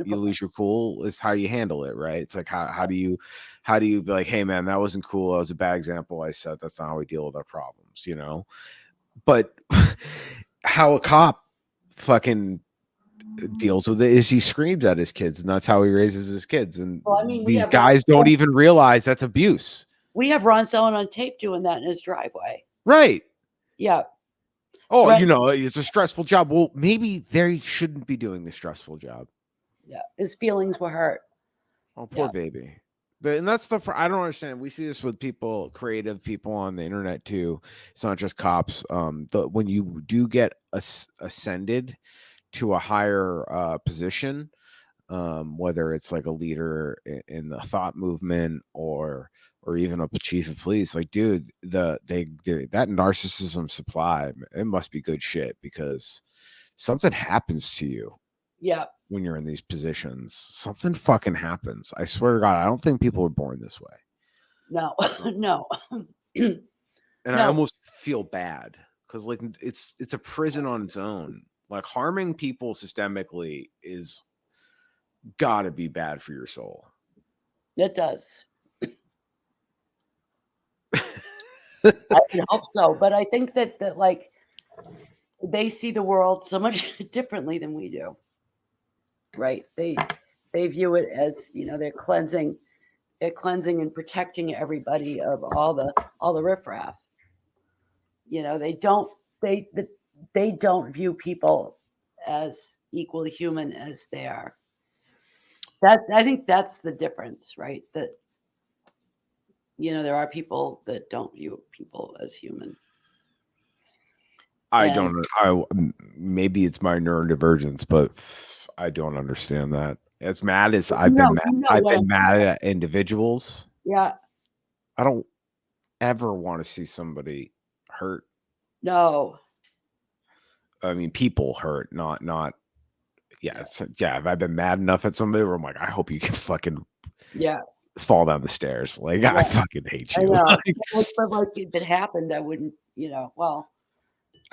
you lose your cool. It's how you handle it, right? It's like how do you be like, hey man, that wasn't cool. That was a bad example. I said that's not how we deal with our problems, But how a cop fucking deals with it is he screams at his kids, and that's how he raises his kids. And Well, I mean, these guys don't even realize that's abuse. We have Ron Selling on tape doing that in his driveway. Right. Yeah. Oh, it's a stressful job. Well, maybe they shouldn't be doing the stressful job. Yeah. His feelings were hurt. Oh, poor baby. And that's I don't understand. We see this with people, creative people on the internet too. It's not just cops. When you do get ascended to a higher position, whether it's like a leader in the thought movement or even a chief of police, like, dude, that narcissism supply, it must be good shit, because something happens to you. Yeah. When you're in these positions, something fucking happens. I swear to God, I don't think people are born this way. No, no. And I almost feel bad because like it's a prison on its own. Like harming people systemically is gotta be bad for your soul. It does. I hope so, but I think that like they see the world so much differently than we do. Right? They view it as, they're cleansing and protecting everybody of all the riffraff. They don't view people as equally human as they are. I think that's the difference, right? That there are people that don't view people as human. Maybe it's my neurodivergence, but I don't understand that. As mad as I've been mad at individuals. Yeah. I don't ever want to see somebody hurt. No. I mean, people hurt, not. Yeah. Have I been mad enough at somebody where I'm like, I hope you can fucking fall down the stairs. Like, I fucking hate you. I know. But like if it happened, I wouldn't, well.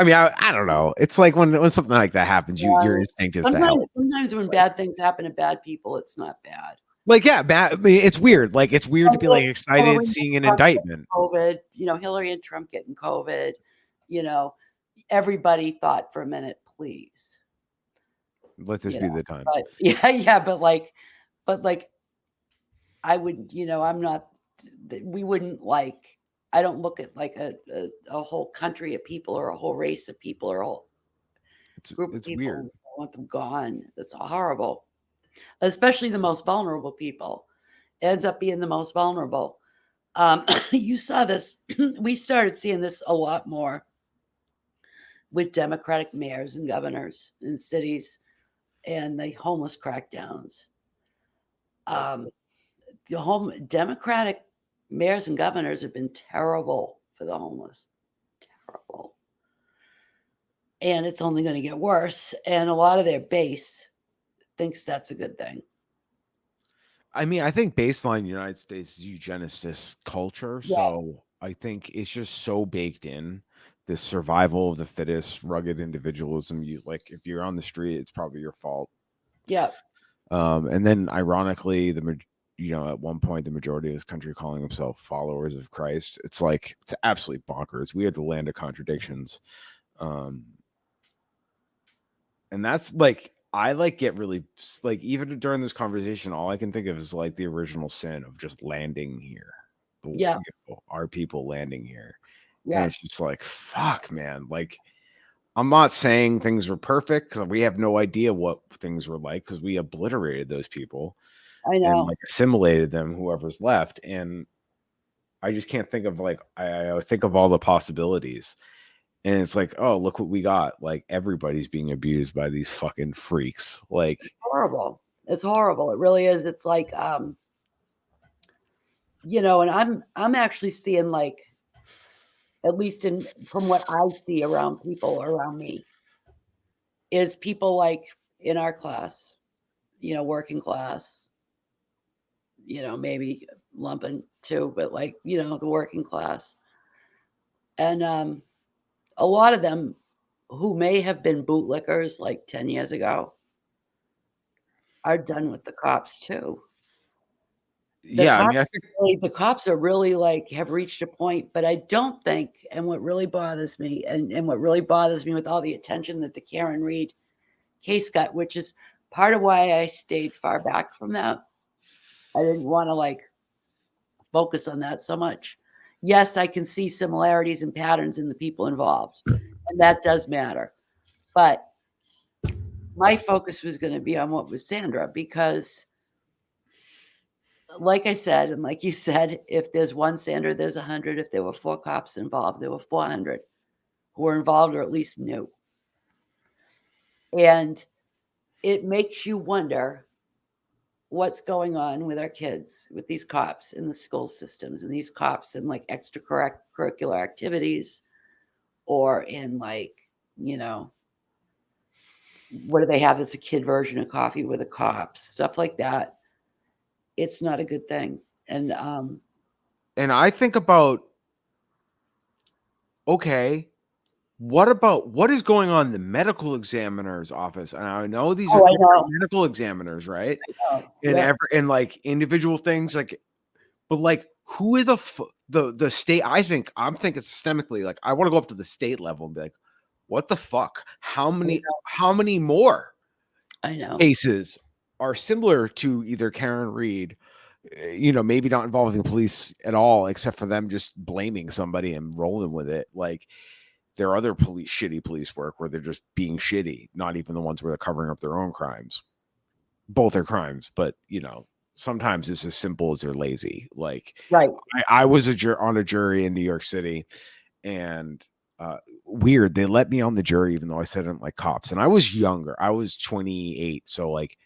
I mean, I don't know. It's like when something like that happens, your instinct is to help. Sometimes when bad things happen to bad people, it's not bad. Like, bad. I mean, it's weird. Like, it's weird to be like excited seeing an indictment. COVID, Hillary and Trump getting COVID, everybody thought for a minute, please. Let this be the time. But but like, I would, I'm not. We wouldn't like. I don't look at like a whole country of people or a whole race of people or a whole group of people. Weird. I want them gone. That's horrible. Especially the most vulnerable people. It ends up being the most vulnerable. You saw this. We started seeing this a lot more with Democratic mayors and governors in cities and the homeless crackdowns. The Democratic mayors and governors have been terrible for the homeless. Terrible. And it's only going to get worse. And a lot of their base thinks that's a good thing. I mean, I think baseline United States eugenicist culture. Yeah. So I think it's just so baked in, this survival of the fittest, rugged individualism. You like, if you're on the street, it's probably your fault. Yeah. And then ironically, at one point, the majority of this country calling themselves followers of Christ. It's like, it's absolutely bonkers. We are the land of contradictions. And that's like, I like get really like, even during this conversation, all I can think of is like the original sin of just landing here. Yeah. Our people landing here. Yeah. And it's just like, fuck, man. Like, I'm not saying things were perfect because we have no idea what things were like because we obliterated those people. I know. And like assimilated them, whoever's left. And I just can't think of like I think of all the possibilities. And it's like, oh, look what we got. Like everybody's being abused by these fucking freaks. Like It's horrible. It's horrible. It really is. It's like, you know, and I'm actually seeing like, at least from what I see around people around me, is people like in our class, you know, working class, you know, maybe lumping too, but like, you know, the working class. And a lot of them who may have been bootlickers like 10 years ago are done with the cops too. The yeah, I mean, cops I think the cops are really like have reached a point, but I don't think, and what really bothers me, and what really bothers me with all the attention that the Karen Reed case got, which is part of why I stayed far back from that. I didn't want to like focus on that so much. Yes, I can see similarities and patterns in the people involved, and that does matter. But my focus was going to be on what was Sandra, because like I said, and like you said, if there's one Sandra, there's 100. If there were 4 cops involved, there were 400 who were involved or at least knew. And it makes you wonder what's going on with our kids, with these cops in the school systems, and these cops in like extracurricular activities, or in like, you know, what do they have that's a kid version of Coffee with the Cops, stuff like that. It's not a good thing. And I think about, okay, what is going on in the medical examiner's office? And I know these are oh, I different know. medical examiners, right? Oh, And yeah. and like individual things, like, but like who are the state? I'm thinking systemically. Like I want to go up to the state level and be like, what the fuck? How many more I know. cases are similar to either Karen Reed, you know, maybe not involving the police at all, except for them just blaming somebody and rolling with it. Like there are other shitty police work where they're just being shitty, not even the ones where they're covering up their own crimes. Both are crimes, but you know, sometimes it's as simple as they're lazy. Like Right. I was on a jury in New York City, and weird, they let me on the jury even though I said I didn't like cops, and I was younger. I was 28, so like,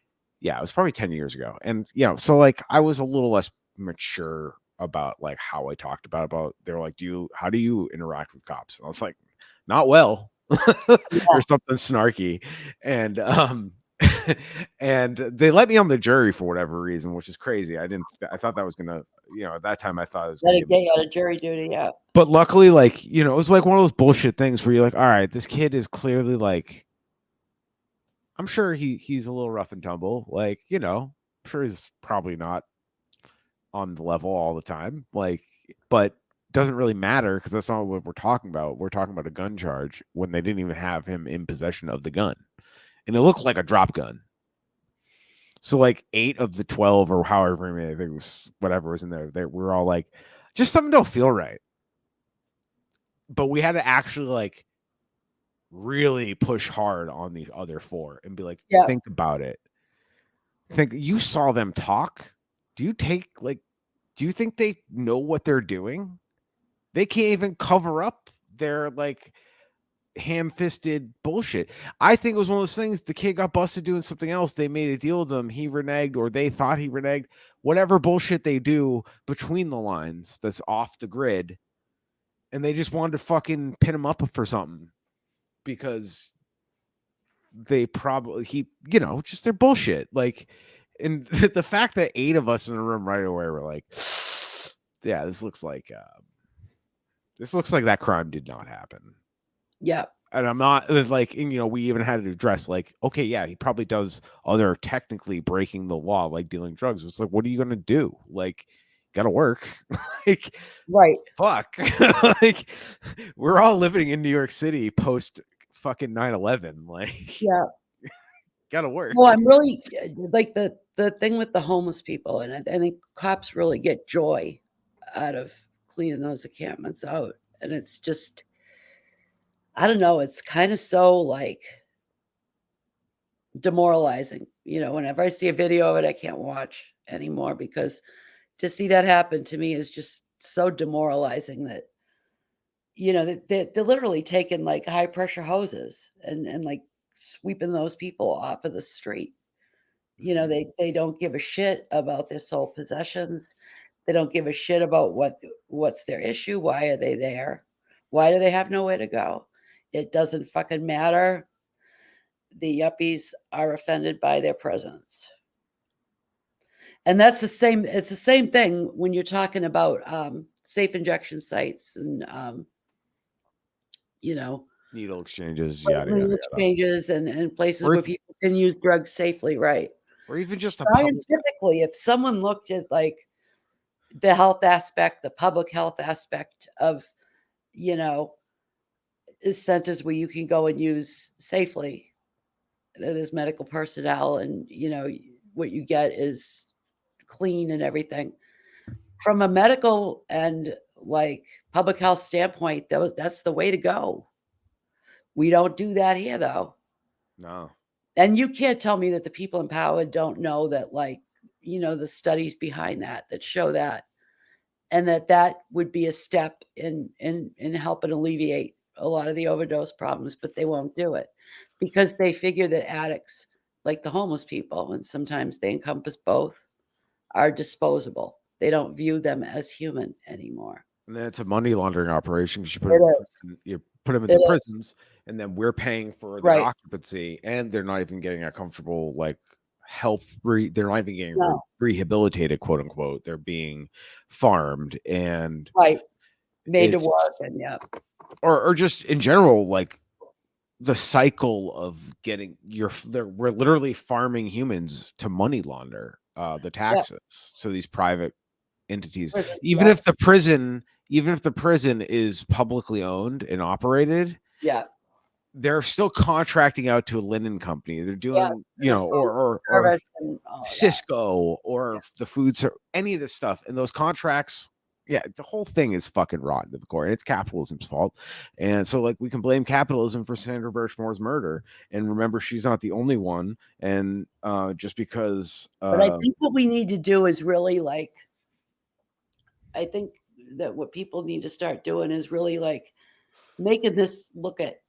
yeah, it was probably 10 years ago, and you know, so like I was a little less mature about like how I talked about. They were like, how do you interact with cops? And I was like, not well. Yeah. Or something snarky, and and they let me on the jury for whatever reason, which is crazy. I thought that was gonna, you know, at that time I thought it was Let gonna it give me, get you out of jury duty. Yeah. but luckily, like, you know, it was like one of those bullshit things where you're like, all right, this kid is clearly like, I'm sure he's a little rough and tumble, like, you know, I'm sure he's probably not on the level all the time, like, but doesn't really matter because that's not what we're talking about. We're talking about a gun charge when they didn't even have him in possession of the gun, and it looked like a drop gun. So like 8 of the 12 or however many, I think it was whatever was in there, they were all like, just something don't feel right. But we had to actually like really push hard on the other 4 and be like, Yeah. think about it. Think, you saw them talk. Do you think they know what they're doing? They can't even cover up their like ham-fisted bullshit. I think it was one of those things. The kid got busted doing something else. They made a deal with him. He reneged, or they thought he reneged. Whatever bullshit they do between the lines that's off the grid, and they just wanted to fucking pin him up for something because they probably you know, just their bullshit. Like, and the fact that 8 of us in the room right away were like, yeah, this looks like that crime did not happen. Yeah. And I'm not like, and, you know, we even had to address like, okay, yeah, he probably does other technically breaking the law, like dealing drugs. It's like, what are you gonna do? Like, gotta work. Like, Right. fuck. Like, we're all living in New York City post fucking 9/11. Like, Yeah. gotta work. Well, I'm really like the thing with the homeless people, and I think cops really get joy out of cleaning those encampments out, and it's just, I don't know, it's kind of so like demoralizing. You know, whenever I see a video of it, I can't watch anymore because to see that happen to me is just so demoralizing that, they're literally taking like high pressure hoses and like sweeping those people off of the street. They don't give a shit about their sole possessions. They don't give a shit about what's their issue. Why are they there? Why do they have nowhere to go? It doesn't fucking matter. The yuppies are offended by their presence. And it's the same thing when you're talking about safe injection sites and needle exchanges, yada yada yada, exchanges and places or where people can use drugs safely, right? or even just a public. Scientifically, if someone looked at like the health aspect, the public health aspect of, centers where you can go and use safely, there's medical personnel, and what you get is clean and everything. From a medical and like public health standpoint, that's the way to go. We don't do that here, though. No. And you can't tell me that the people in power don't know that, like, the studies behind that show that, and that would be a step in helping alleviate a lot of the overdose problems, but they won't do it because they figure that addicts, like the homeless people, and sometimes they encompass both, are disposable. They don't view them as human anymore. And then it's a money laundering operation because you put them in It the is. prisons, and then we're paying for the Right. occupancy, and they're not even getting a comfortable like health. They're not even getting No. rehabilitated, quote unquote. They're being farmed and Right. Made to work, and yeah. Or just in general, like the cycle of getting we're literally farming humans to money launder the taxes. So these private entities, even if the prison is publicly owned and operated, they're still contracting out to a linen company. They're doing, or Cisco or the foods or any of this stuff. And those contracts, the whole thing is fucking rotten to the core, and it's capitalism's fault. And so, like, we can blame capitalism for Sandra Birchmore's murder. And remember, she's not the only one. And just because, but I think what we need to do is really like, I think that what people need to start doing is really like making this look at,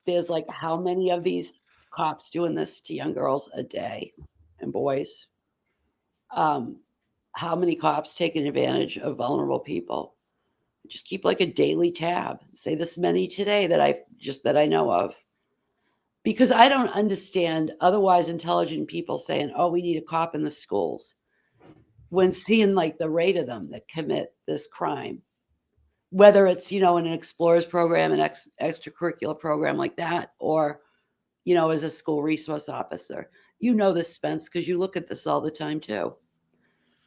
there's like how many of these cops doing this to young girls a day and boys? How many cops taking advantage of vulnerable people? Just keep like a daily tab. Say this many today that I know of. Because I don't understand otherwise intelligent people saying, oh, we need a cop in the schools, when seeing like the rate of them that commit this crime, whether it's, in an explorers program, an extracurricular program like that, or, as a school resource officer. This, Spence, because you look at this all the time too.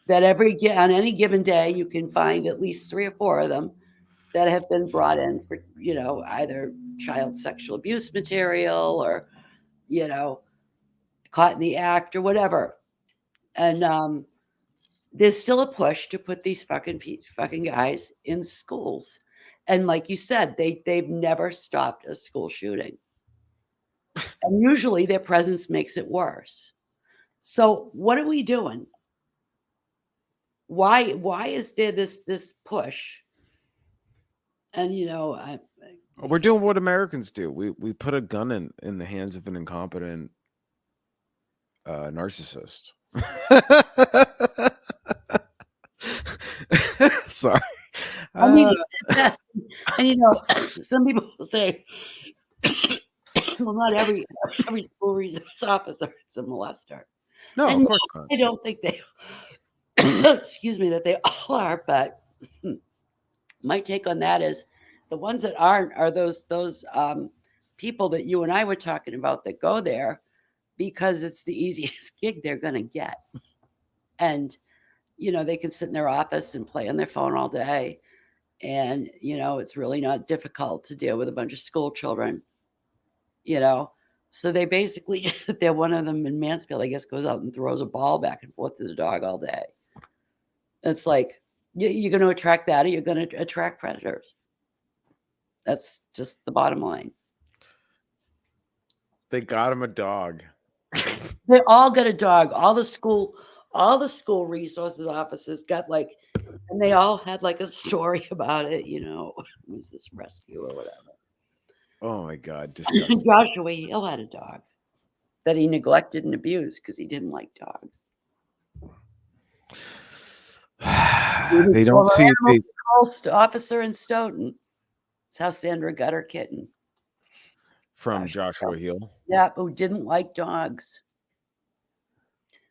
That on any given day, you can find at least 3 or 4 of them that have been brought in for, either child sexual abuse material or, caught in the act or whatever. And there's still a push to put these fucking guys in schools. And like you said, they've never stopped a school shooting. And usually their presence makes it worse. So what are we doing? Why is there this push? And we're doing what Americans do. We put a gun in the hands of an incompetent narcissist. Sorry. I mean, it's the best. And some people say, well, not every school resource officer is a molester. No, and of course not. I don't think they excuse me, that they all are, but my take on that is the ones that aren't are those people that you and I were talking about that go there because it's the easiest gig they're going to get. And, they can sit in their office and play on their phone all day. And, it's really not difficult to deal with a bunch of school children, So they basically, they're one of them in Mansfield, I guess, goes out and throws a ball back and forth to the dog all day. It's like, you're going to attract that, or you're going to attract predators. That's just the bottom line. They got him a dog. They all got a dog. All the school resources officers got like, And they all had like a story about it, it was this rescue or whatever. Oh my God, disgusting. Joshua Hill had a dog that he neglected and abused because he didn't like dogs. He was They don't former see it. animal control officer in Stoughton. That's how Sandra got her kitten. From Joshua Hill. Yeah, who didn't like dogs.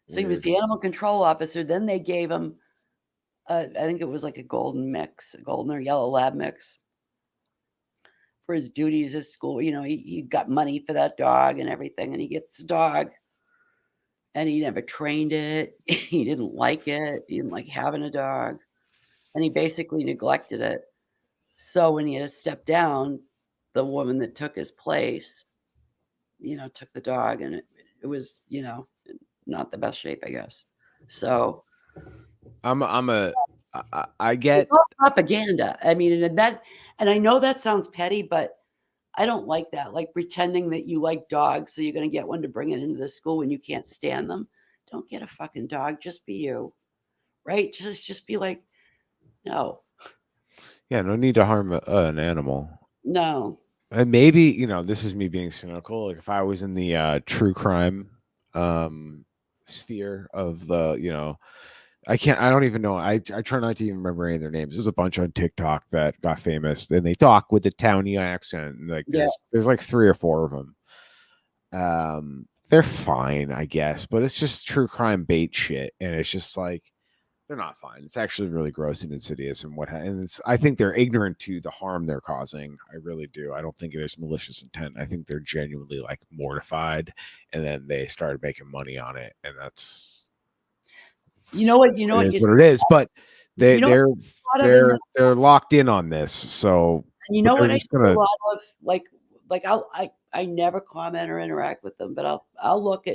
So he was Weird. the animal control officer. Then they gave him, I think it was like a golden or yellow lab mix for his duties at school. He got money for that dog and everything, and he gets the dog, and he never trained it. He didn't like it. He didn't like having a dog, and he basically neglected it. So when he had to step down, the woman that took his place, took the dog, and it was, not the best shape, I guess. So I get it's all propaganda. I mean, and I know that sounds petty, but I don't like that. Like pretending that you like dogs, so you're going to get one to bring it into the school when you can't stand them. Don't get a fucking dog. Just be you, right? Just be like, no, Yeah, no need to harm an animal. no. And maybe, this is me being cynical. Like if I was in the true crime sphere of the, I don't even know. I try not to even remember any of their names. There's a bunch on TikTok that got famous and they talk with the towny accent. And like Yeah. there's like 3 or 4 of them. They're fine, I guess, but it's just true crime bait shit. And it's just like they're not fine. It's actually really gross and insidious and I think they're ignorant to the harm they're causing. I really do. I don't think there's malicious intent. I think they're genuinely like mortified and then they started making money on it. And that's what it is. But they're locked in on this. So what I just see a lot of like I never comment or interact with them, but I look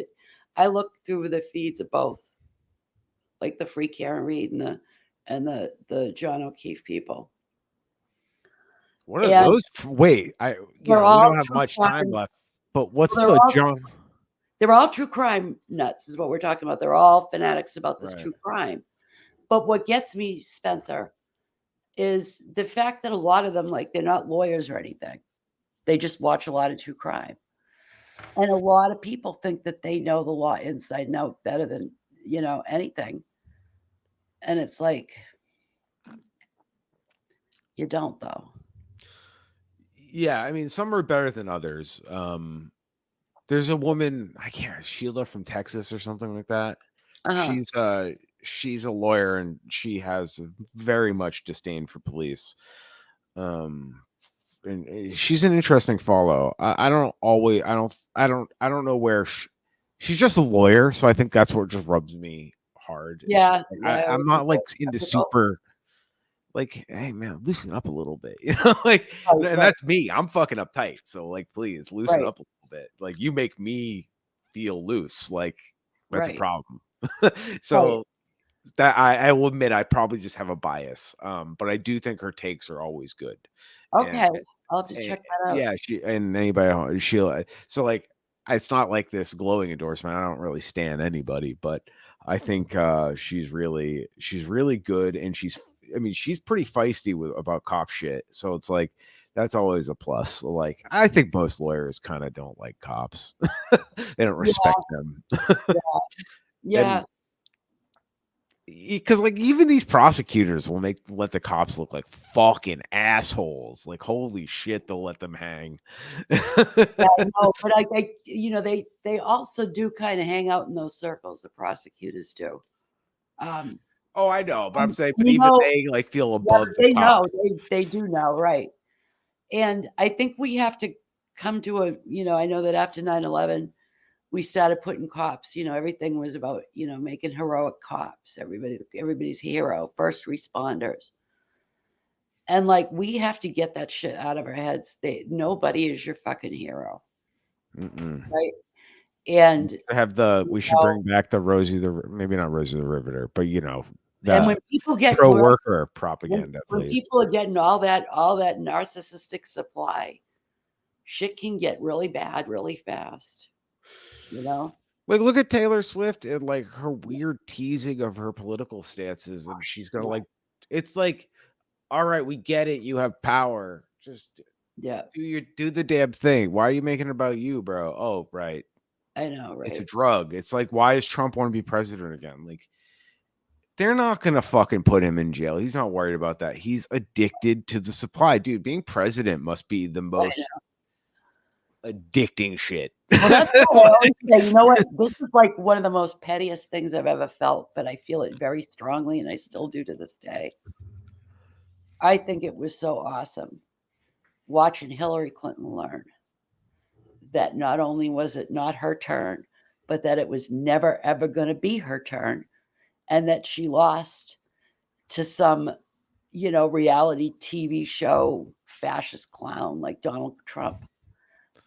through the feeds of both, like the Free Karen Reed and the John O'Keefe people. What are those? Wait, we don't have much time left. But what's the John? They're all true crime nuts, is what we're talking about. They're all fanatics about this true crime. But what gets me, Spencer, is the fact that a lot of them, like, they're not lawyers or anything. They just watch a lot of true crime. And a lot of people think that they know the law inside and out better than, anything. And it's like, you don't, though. Yeah, I mean, some are better than others. There's a woman, I can't remember, Sheila from Texas or something like that. She's a lawyer and she has very much disdain for police. And she's an interesting follow. I don't know where she's just a lawyer, so I think that's what just rubs me hard. Yeah, I'm not like into super like, hey man, loosen up a little bit, like, and that's me. I'm fucking uptight, so like, please loosen up a little bit. Like, you make me feel loose. Like, that's a problem. So that I will admit, I probably just have a bias. But I do think her takes are always good. Okay, I'll have to check that out. Yeah, Sheila. So like, it's not like this glowing endorsement. I don't really stand anybody, but I think she's really good, and she's pretty feisty about cop shit. So it's like that's always a plus. Like I think most lawyers kind of don't like cops. They don't respect them. Yeah. Because like even these prosecutors will let the cops look like fucking assholes. Like holy shit, they'll let them hang. Yeah, I know, but they also do kind of hang out in those circles. The prosecutors do. Oh, I know, but I'm saying, but even they like feel above the top. They do know, right? And I think we have to come to I know that after 9/11, we started putting cops, everything was about, making heroic cops, everybody's hero, first responders. And like, we have to get that shit out of our heads. Nobody is your fucking hero. Right. And we should bring back the maybe not Rosie the Riveter, but and when people get pro-worker propaganda, when people are getting all that narcissistic supply, shit can get really bad really fast. Like look at Taylor Swift and like her weird teasing of her political stances, and she's gonna like It's like, all right, we get it. You have power. Just Yeah, do the damn thing. Why are you making it about you, bro? Oh, right. I know, It's a right? drug. It's like, why does Trump want to be president again? Like, they're not gonna fucking put him in jail. He's not worried about that. He's addicted to the supply, dude. Being president must be the I most know. addicting shit. Well, that's why I always say, you know what? This is like one of the most pettiest things I've ever felt, but I feel it very strongly, and I still do to this day. I think it was so awesome watching Hillary Clinton learn that not only was it not her turn, but that it was never ever going to be her turn, and that she lost to some, reality TV show fascist clown like Donald Trump.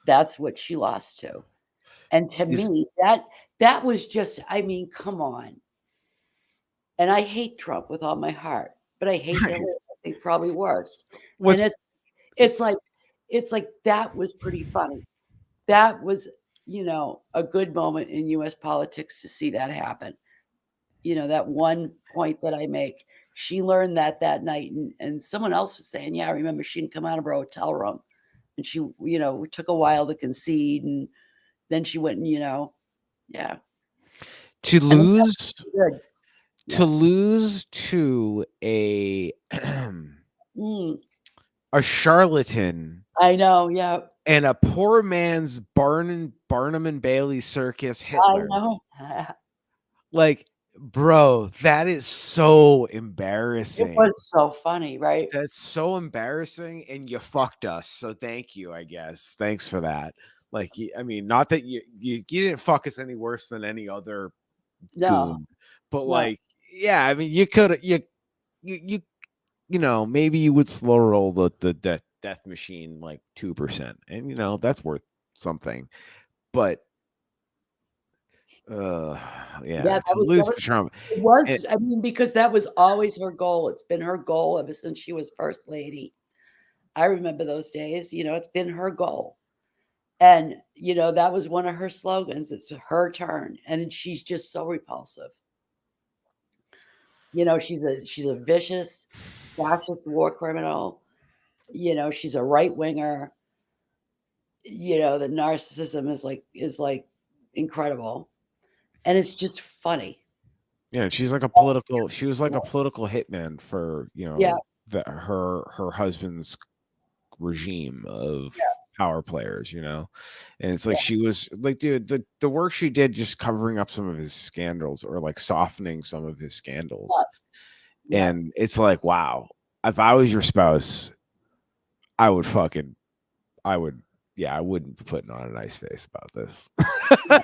That's what she lost to. And to She's me, that was just, I mean, come on. And I hate Trump with all my heart, but I hate right. Hillary, I think probably worse. And What's it's like that was pretty funny. That was, a good moment in US politics to see that happen. That one point that I make. She learned that night, and someone else was saying, yeah, I remember she didn't come out of her hotel room, and she, it took a while to concede, and then she went and, yeah. to And I thought lose she did. to Yeah. lose to a Mm, a charlatan I know, yeah. and a poor man's Barnum and Bailey circus I Hitler. know. Like, bro, that is so It embarrassing. was so funny, right? That's so embarrassing, and you fucked us. So thank you, I guess. Thanks for that. Like, I mean, not that you didn't fuck us any worse than any other No, goon, but no, like, yeah, I mean, you could you maybe you would slow roll the death machine like 2%, and that's worth something. But uh yeah, yeah, that to was that lose was to Trump. it It, was, I mean, because that was always her goal. It's been her goal ever since she was first lady. I remember those days, it's been her goal. And, that was one of her slogans. It's her turn. And she's just so repulsive. She's a vicious, fascist war criminal. She's a right winger. The narcissism is like incredible. And it's just funny. yeah, she was like a political hitman for Yeah, her husband's regime of power players, and it's like yeah, she was like, dude, the work she did just covering up some of his scandals or like softening some of his scandals, yeah. and it's like, wow, if I was your spouse, I would fucking I would yeah, I wouldn't be putting on a nice face about this. Yeah.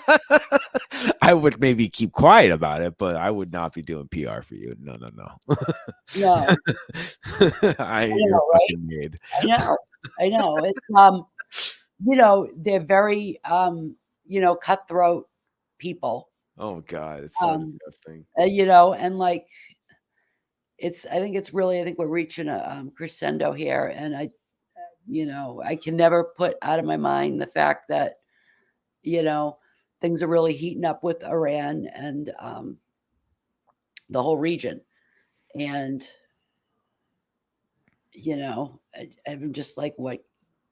I would maybe keep quiet about it, but I would not be doing PR for you. No, no, no. No, I I ain't your know, right? fucking maid. I know. I know. It's they're very cutthroat people. Oh god, it's so Um, disgusting. and like I think we're reaching a crescendo here, and I can never put out of my mind the fact that you know things are really heating up with Iran and the whole region, and I'm just like, what,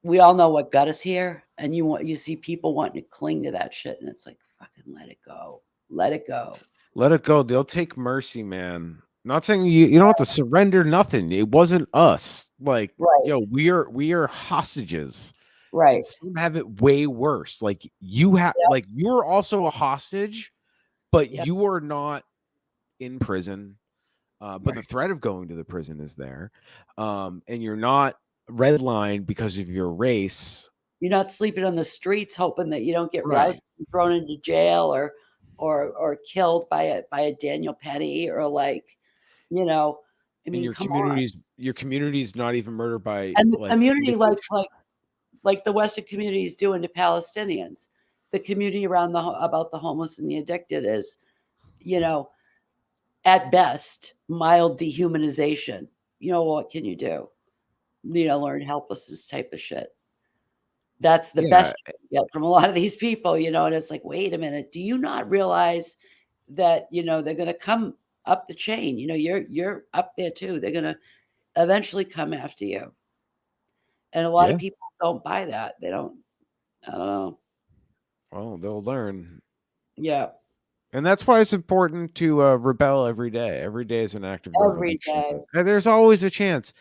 we all know what got us here, and you see people wanting to cling to that shit, and it's like, fucking let it go, let it go. Let it go. They'll take mercy, man. Not saying you don't have to surrender nothing. It wasn't us. Like, Right, yo, we are hostages. And right, some have it way worse. Like yep, you're also a hostage, but yep, you are not in prison. But the right. threat of going to the prison is there. And you're not redlined because of your race. You're not sleeping on the streets hoping that you don't get Right. roused and thrown into jail or killed by a Daniel Penny or like, you know, I And mean, come on. your community's not even murdered by And the like community indictors. like the Western community is doing to Palestinians. The community around about the homeless and the addicted is, you know, at best, mild dehumanization. What can you do? Learn helplessness type of shit. That's the Yeah. best you can get from a lot of these people, and it's like, wait a minute, do you not realize that, they're gonna come up the chain. You know, you're up there too. They're gonna eventually come after you. And a lot of Yeah. people don't buy that. They don't. I don't know. Well, they'll learn. Yeah, And that's why it's important to rebel every day. Every day is an act of every revolution. day. And there's always a chance.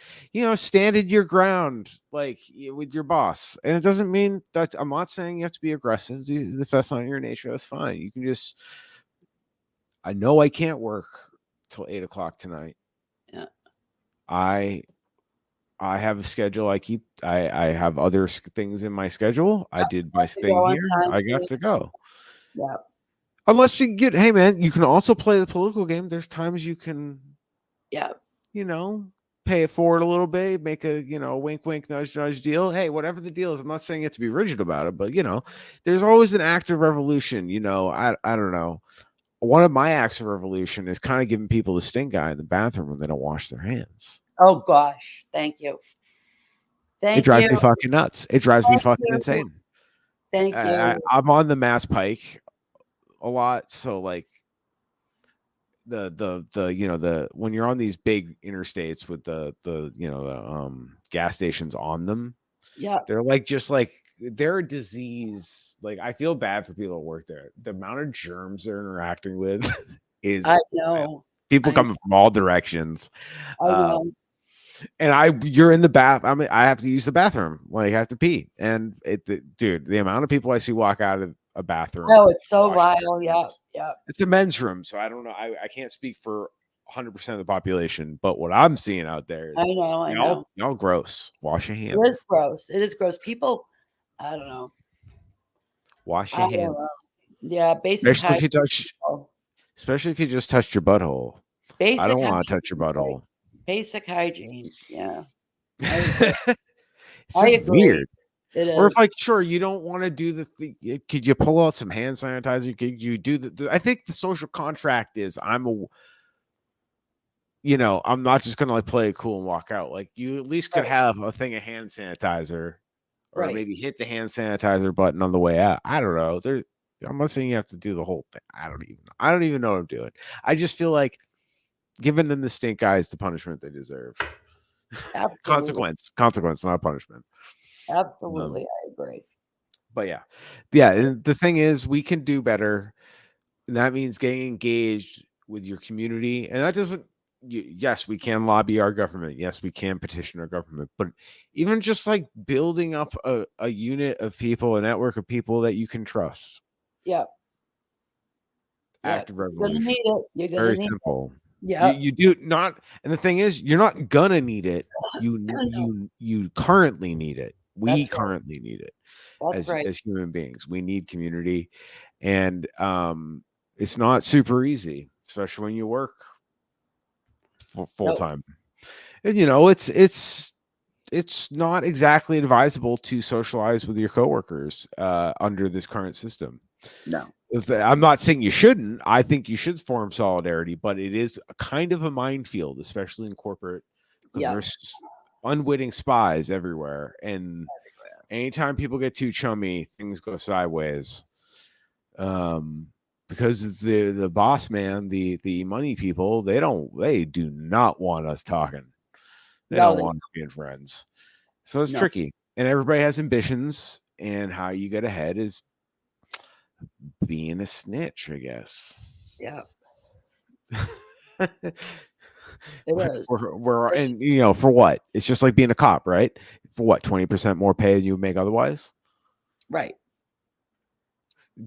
Stand in your ground, like with your boss. And it doesn't mean that I'm not saying you have to be aggressive. If that's not your nature, that's fine. You can just, I know I can't work till 8 o'clock tonight. Yeah. I have a schedule. I have other things in my schedule. I did my To go thing on here. time I too. got to go. Yeah. Unless you get, hey man, you can also play the political game. There's times you can, Yeah. pay it forward a little bit, make a, wink, wink, nudge, nudge deal. Hey, whatever the deal is, I'm not saying you have to be rigid about it, but there's always an act of revolution. I don't know. One of my acts of revolution is kind of giving people the stink eye in the bathroom when they don't wash their hands. Oh gosh. Thank you. It Thank drives you. me fucking nuts. It drives me Thank fucking you. insane. Thank you. I'm on the Mass Pike a lot, so like the when you're on these big interstates with the gas stations on them, Yeah. they're like just like they're a disease. Like I feel bad for people that work there. The amount of germs they're interacting with is I wild. know. People I coming from all directions. I know. And you're in the bath. I have to use the bathroom. Like I have to pee. And dude, the amount of people I see walk out of a bathroom. Oh, it's so wash their vile. Yeah. hands. Yeah. It's a men's room, so I don't know. I can't speak for 100% of the population, but what I'm seeing out there is I know. I know. y'all gross. Wash your It is hands. gross. It is gross. People, I don't know. Wash I your don't hands. know. Yeah. Basic Especially if you hygiene. touch especially if you just touched your butthole. I Basic don't want to hygiene. touch your butthole. Basic hygiene. Yeah. I It's just agree. weird. It Or if is. like, sure, you don't want to do the thing, could you pull out some hand sanitizer? Could you do I think the social contract is I'm not just gonna like play it cool and walk out. Like you at least could Right. have a thing of hand sanitizer, or Right. maybe hit the hand sanitizer button on the way out. I don't know. I'm not saying you have to do the whole thing. I don't even know what I'm doing. I just feel like giving them the stink eye is the punishment they deserve. Absolutely. Consequence, not punishment. Absolutely. I agree. But yeah. And the thing is, we can do better. And that means getting engaged with your community, and that doesn't. Yes, we can lobby our government. Yes, we can petition our government. But even just like building up a unit of people, a network of people that you can trust. Yeah. Yeah. Active You're gonna revolution. need it. You're It's gonna very need it. simple. Yeah. You do not, and the thing is, you're not gonna need it. You currently need it. We That's right. currently need it That's right. as human beings. We need community, and it's not super easy, especially when you work full Nope. time. And it's not exactly advisable to socialize with your coworkers under this current system. No. I'm not saying you shouldn't. I think you should form solidarity, but it is a kind of a minefield, especially in corporate, because Yeah. there's unwitting spies everywhere. And anytime people get too chummy, things go sideways. Because the boss man, the money people, they do not want us talking. They No. don't want us being friends. So it's No. tricky. And everybody has ambitions, and how you get ahead is being a snitch, I guess. Yeah. It is. We're and for what? It's just like being a cop, right? For what, 20% more pay than you would make otherwise? Right.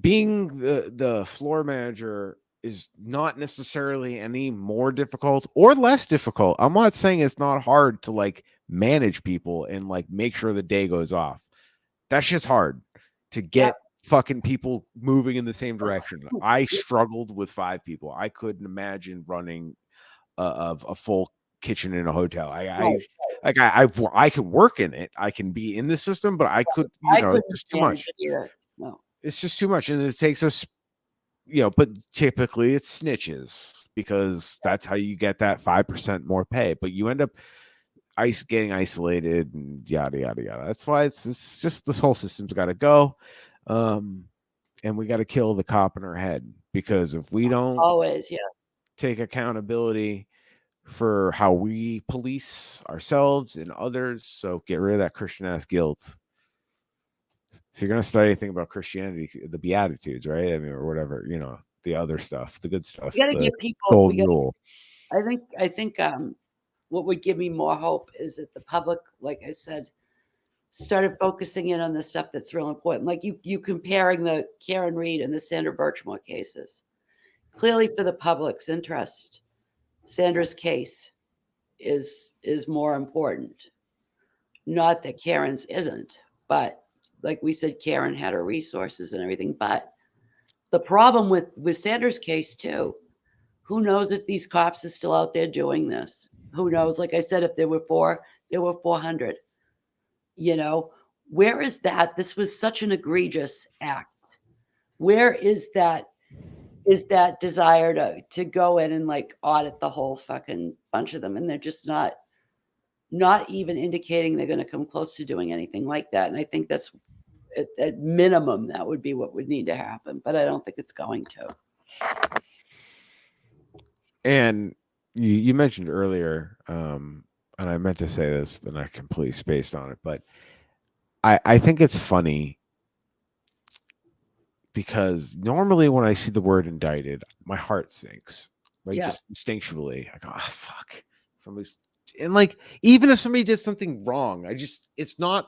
Being the floor manager is not necessarily any more difficult or less difficult. I'm not saying it's not hard to like manage people and like make sure the day goes off. That shit's hard to get fucking people moving in the same direction. I struggled with 5 people. I couldn't imagine running a full kitchen in a hotel. I can work in it. I can be in the system, but I could, couldn't it's too manage much. it either. No. It's just too much, and it takes us, but typically it's snitches, because that's how you get that 5% more pay. But you end up getting isolated and yada yada yada. That's why it's just this whole system's got to go, and we got to kill the cop in our head, because if we don't, Always. Yeah. take accountability for how we police ourselves and others. So get rid of that Christian ass guilt. If you're gonna study anything about Christianity, the Beatitudes, right? I mean, or whatever, the other stuff, the good stuff, We got to the give people. We golden got. rule. I think. What would give me more hope is that the public, like I said, started focusing in on the stuff that's real important. Like you comparing the Karen Reed and the Sandra Birchmore cases. Clearly, for the public's interest, Sandra's case is more important. Not that Karen's isn't, but like we said, Karen had her resources and everything. But the problem with Sandra's case too, who knows if these cops are still out there doing this? Who knows? Like I said, if there were 400. Where is that? This was such an egregious act. Where is that desire to go in and like audit the whole fucking bunch of them? And they're just not even indicating they're going to come close to doing anything like that. And I think that's at minimum, that would be what would need to happen, but I don't think it's going to. And you mentioned earlier, and I meant to say this, but I completely spaced on it, but I think it's funny because normally when I see the word indicted, my heart sinks, like just instinctually. I go, oh, fuck, somebody's, and like, even if somebody did something wrong, I just know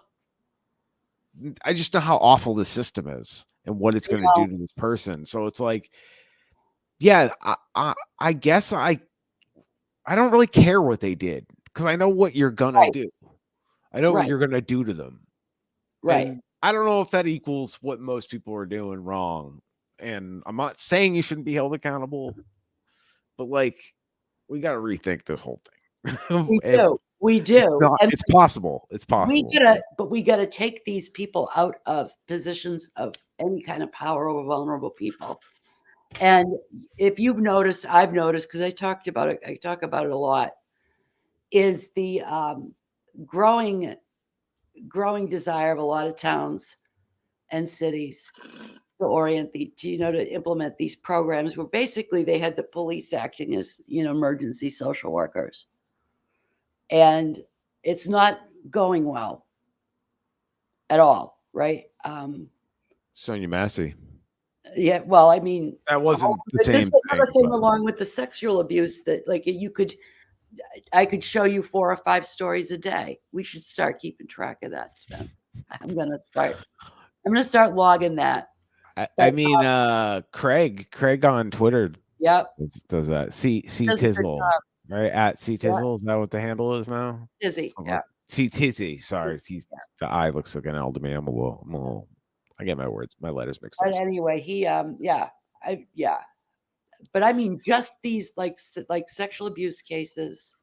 how awful the system is and what it's going to do to this person. So it's like, yeah, I guess I don't really care what they did because I know what you're gonna do. I know what you're gonna do to them. Right. And I don't know if that equals what most people are doing wrong. And I'm not saying you shouldn't be held accountable, but like, we got to rethink this whole thing. We do. It's possible. It's possible. We got to take these people out of positions of any kind of power over vulnerable people. And if you've noticed, I've noticed, because I talk about it a lot, is the growing desire of a lot of towns and cities to implement these programs where basically they had the police acting as, emergency social workers. And it's not going well at all, right? Sonia Massey. Yeah, well, I mean, that wasn't the same thing. Another thing along with the sexual abuse that, like, I could show you 4 or 5 stories a day. We should start keeping track of that, Spence. I'm gonna start logging that. I mean, Craig on Twitter. Yep. Does that. C Tizzle, right? At C Tizzle. Is that what the handle is now? Tizzy. Yeah. C Tizzy. Sorry. The I looks like an L to me. I get my letters mixed up. But anyway, but I mean, just these like sexual abuse cases,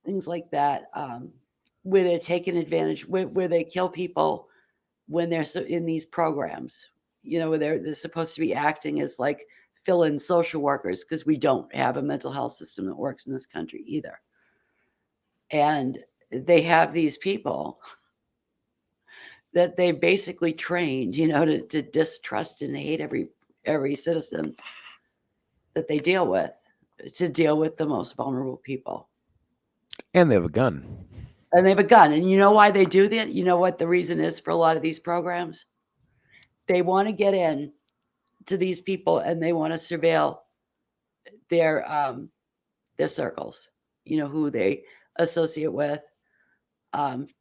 things like that, where they're taking advantage, where they kill people when they're in these programs, where they're supposed to be acting as like fill-in social workers, because we don't have a mental health system that works in this country either. And they have these people that they basically trained, to distrust and hate every citizen that they deal with, to deal with the most vulnerable people. And they have a gun. And you know why they do that? You know what the reason is for a lot of these programs? They want to get in to these people and they want to surveil their circles, who they associate with.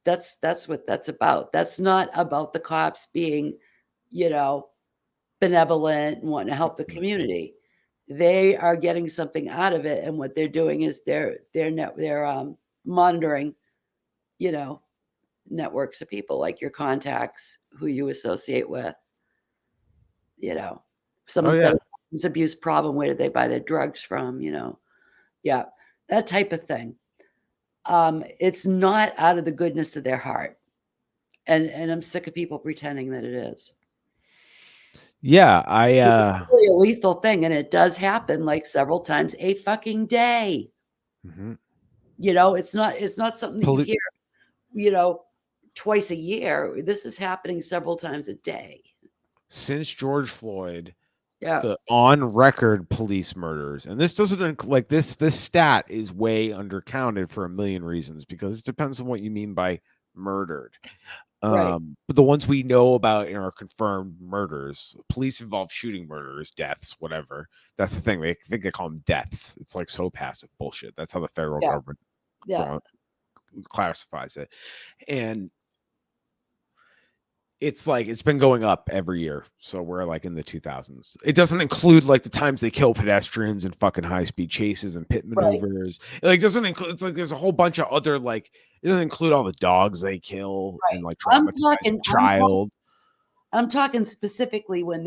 That's what that's about. That's not about the cops being, benevolent and wanting to help the community. They are getting something out of it, and what they're doing is they're monitoring, networks of people, like your contacts, who you associate with. If someone's got a substance abuse problem, where did they buy their drugs from? That type of thing. It's not out of the goodness of their heart, and I'm sick of people pretending that it is. Yeah, it's really a lethal thing, and it does happen like several times a fucking day. Mm-hmm. It's not something that you hear, twice a year. This is happening several times a day. Since George Floyd, Yeah. the on record police murders, and this doesn't like this stat is way undercounted for a million reasons because it depends on what you mean by murdered. Right. But the ones we know about in our confirmed murders, police involved shooting murders, deaths, whatever. That's the thing. They think they call them deaths. It's like so passive bullshit. That's how the federal Yeah. government Yeah. classifies it. And it's like it's been going up every year. So we're like in the 2000s. It doesn't include like the times they kill pedestrians and fucking high speed chases and pit Right. maneuvers. It like doesn't include. It's like there's a whole bunch of other like it doesn't include all the dogs they kill Right. and like I'm traumatize talking. a child. I'm talking specifically when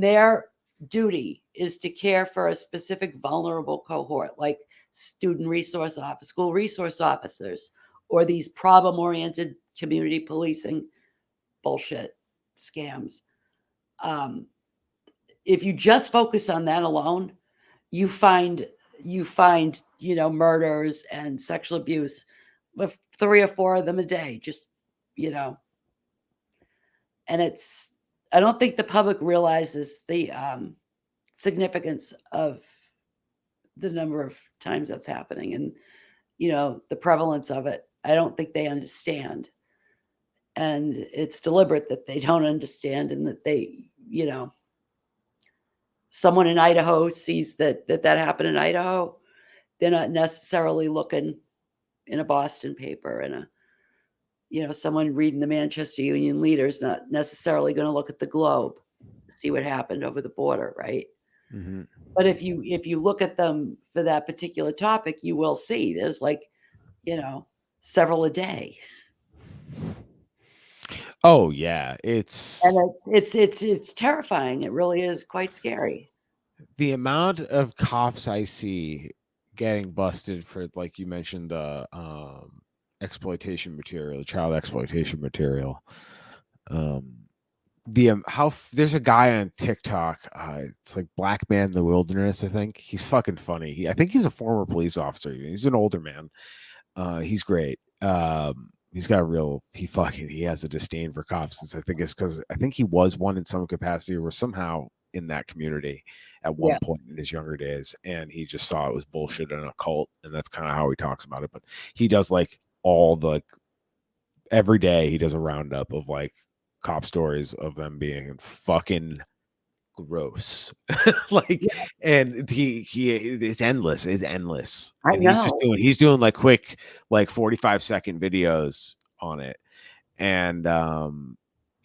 their duty is to care for a specific vulnerable cohort, like student resource office, school resource officers, or these problem-oriented community policing bullshit scams. Um, if you just focus on that alone, you find murders and sexual abuse with 3 or 4 of them a day. Just you know, and I don't think the public realizes the significance of the number of times that's happening and the prevalence of it. I don't think they understand, and it's deliberate that they don't understand, and that they someone in Idaho sees that happened in Idaho. They're not necessarily looking in a Boston paper, and someone reading the Manchester Union Leader is not necessarily going to look at the Globe to see what happened over the border, right? Mm-hmm. But if you look at them for that particular topic, you will see there's like, several a day. Oh yeah, it's And it's terrifying. It really is quite scary. the amount of cops I see getting busted for, like you mentioned, the exploitation material, child exploitation material. There's a guy on TikTok. It's like Black Man in the Wilderness. I think he's fucking funny. I think he's a former police officer. He's an older man. He's great. He's got a he has a disdain for cops. And I think it's because I think he was one in some capacity or was somehow in that community at one Yeah. point in his younger days, and he just saw it was bullshit and a cult, and that's kind of how he talks about it. But he does like all the every day he does a roundup of like cop stories of them being fucking gross. Like, Yeah, and it's endless. It's endless. I And know. he's doing like quick, like 45-second videos on it. And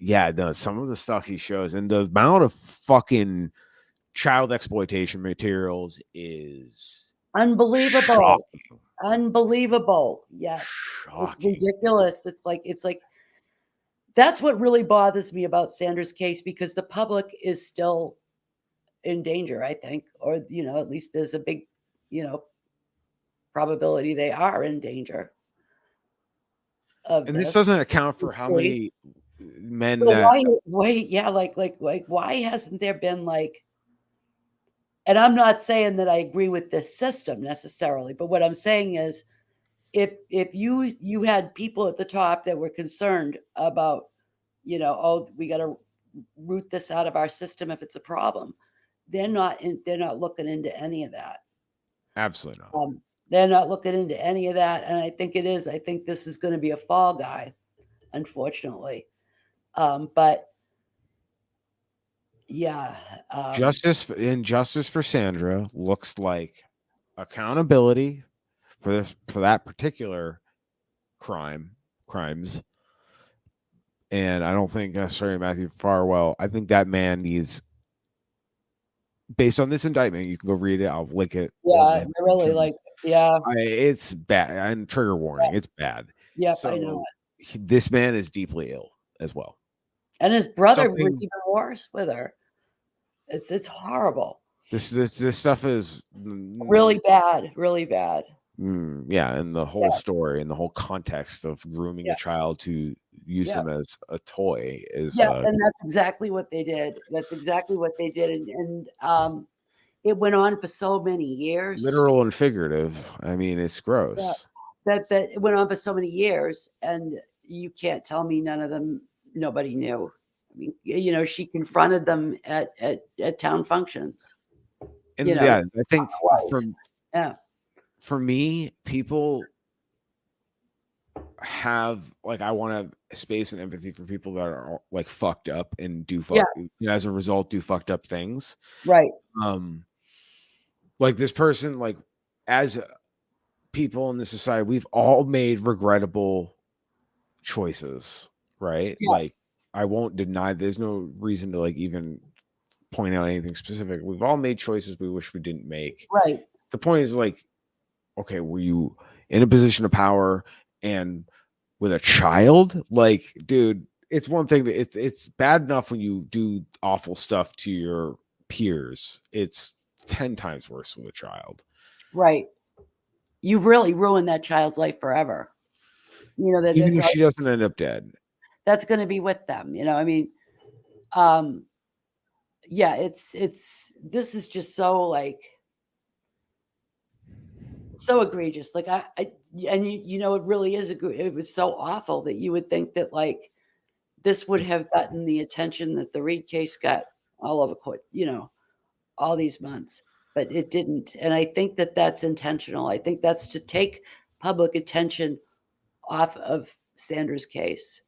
yeah, some of the stuff he shows and the amount of fucking child exploitation materials is Unbelievable. shocking. Unbelievable. Yes. It's Shocking. ridiculous. It's like that's what really bothers me about Sandra's case, because the public is still in danger, I think, or at least there's a big, probability they are in danger of And this this. doesn't account for These how police. many men So that yeah, like why hasn't there been like, and I'm not saying that I agree with this system necessarily, but what I'm saying is if you had people at the top that were concerned about, oh, we got to root this out of our system if it's a problem, they're not looking into any of that. absolutely not. They're not looking into any of that, and I think this is going to be a fall guy, unfortunately. But yeah, Justice for Sandra looks like accountability for that particular crimes. And I don't think necessarily Matthew Farwell. I think that man needs, based on this indictment, you can go read it. I'll link it. yeah, I really like, yeah, It's bad. And trigger warning. It's bad. yep, I know So it. this man is deeply ill as well. And his brother was Something. even worse with her. It's horrible. This stuff is Really bad, really bad. yeah, and the whole Yeah, story and the whole context of grooming yeah, a child to use yeah. them as a toy is Yeah, and that's exactly what they did. That's exactly what they did, and it went on for so many years. literal and figurative. I mean, it's Yeah, gross. that it went on for so many years, and you can't tell me none of them nobody knew. you know, she confronted them at town functions. And You know, yeah, I think yeah, for me, people have like, I want to have space and empathy for people that are like fucked up and do yeah, as a result do fucked up things. right, Like this person, like as people in this society, we've all made regrettable choices, right? yeah, Like I won't deny there's no reason to like even point out anything specific. We've all made choices we wish we didn't make. right, The point is like, okay, were you in a position of power and with a child? Like, dude, it's one thing that it's bad enough when you do awful stuff to your peers. It's 10 times worse with a child. right. You've really ruined that child's life forever. You know, Even if she doesn't end up dead. that's going to be with them. You know, I mean, yeah, it's this is just so like so egregious. Like and you know, it really is. It was so awful that you would think that like this would have gotten the attention that the Reed case got all over court. You know, all these months, but it didn't. And I think that that's intentional. I think that's to take public attention off of Sandra's case.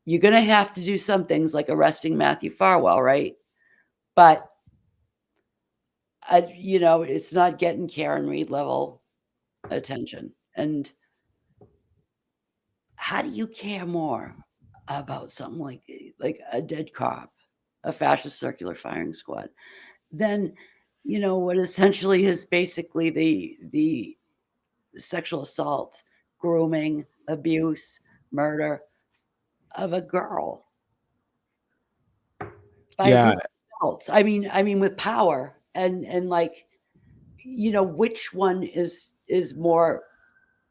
You're going to have to do some things like arresting Matthew Farwell, right? But you know, it's not getting Karen Reed level attention. And how do you care more about something like a dead cop, a fascist circular firing squad, than you know what essentially is basically the sexual assault, grooming, abuse, murder of a girl by a Yeah. group of adults. I mean, with power and like, you know, which one is more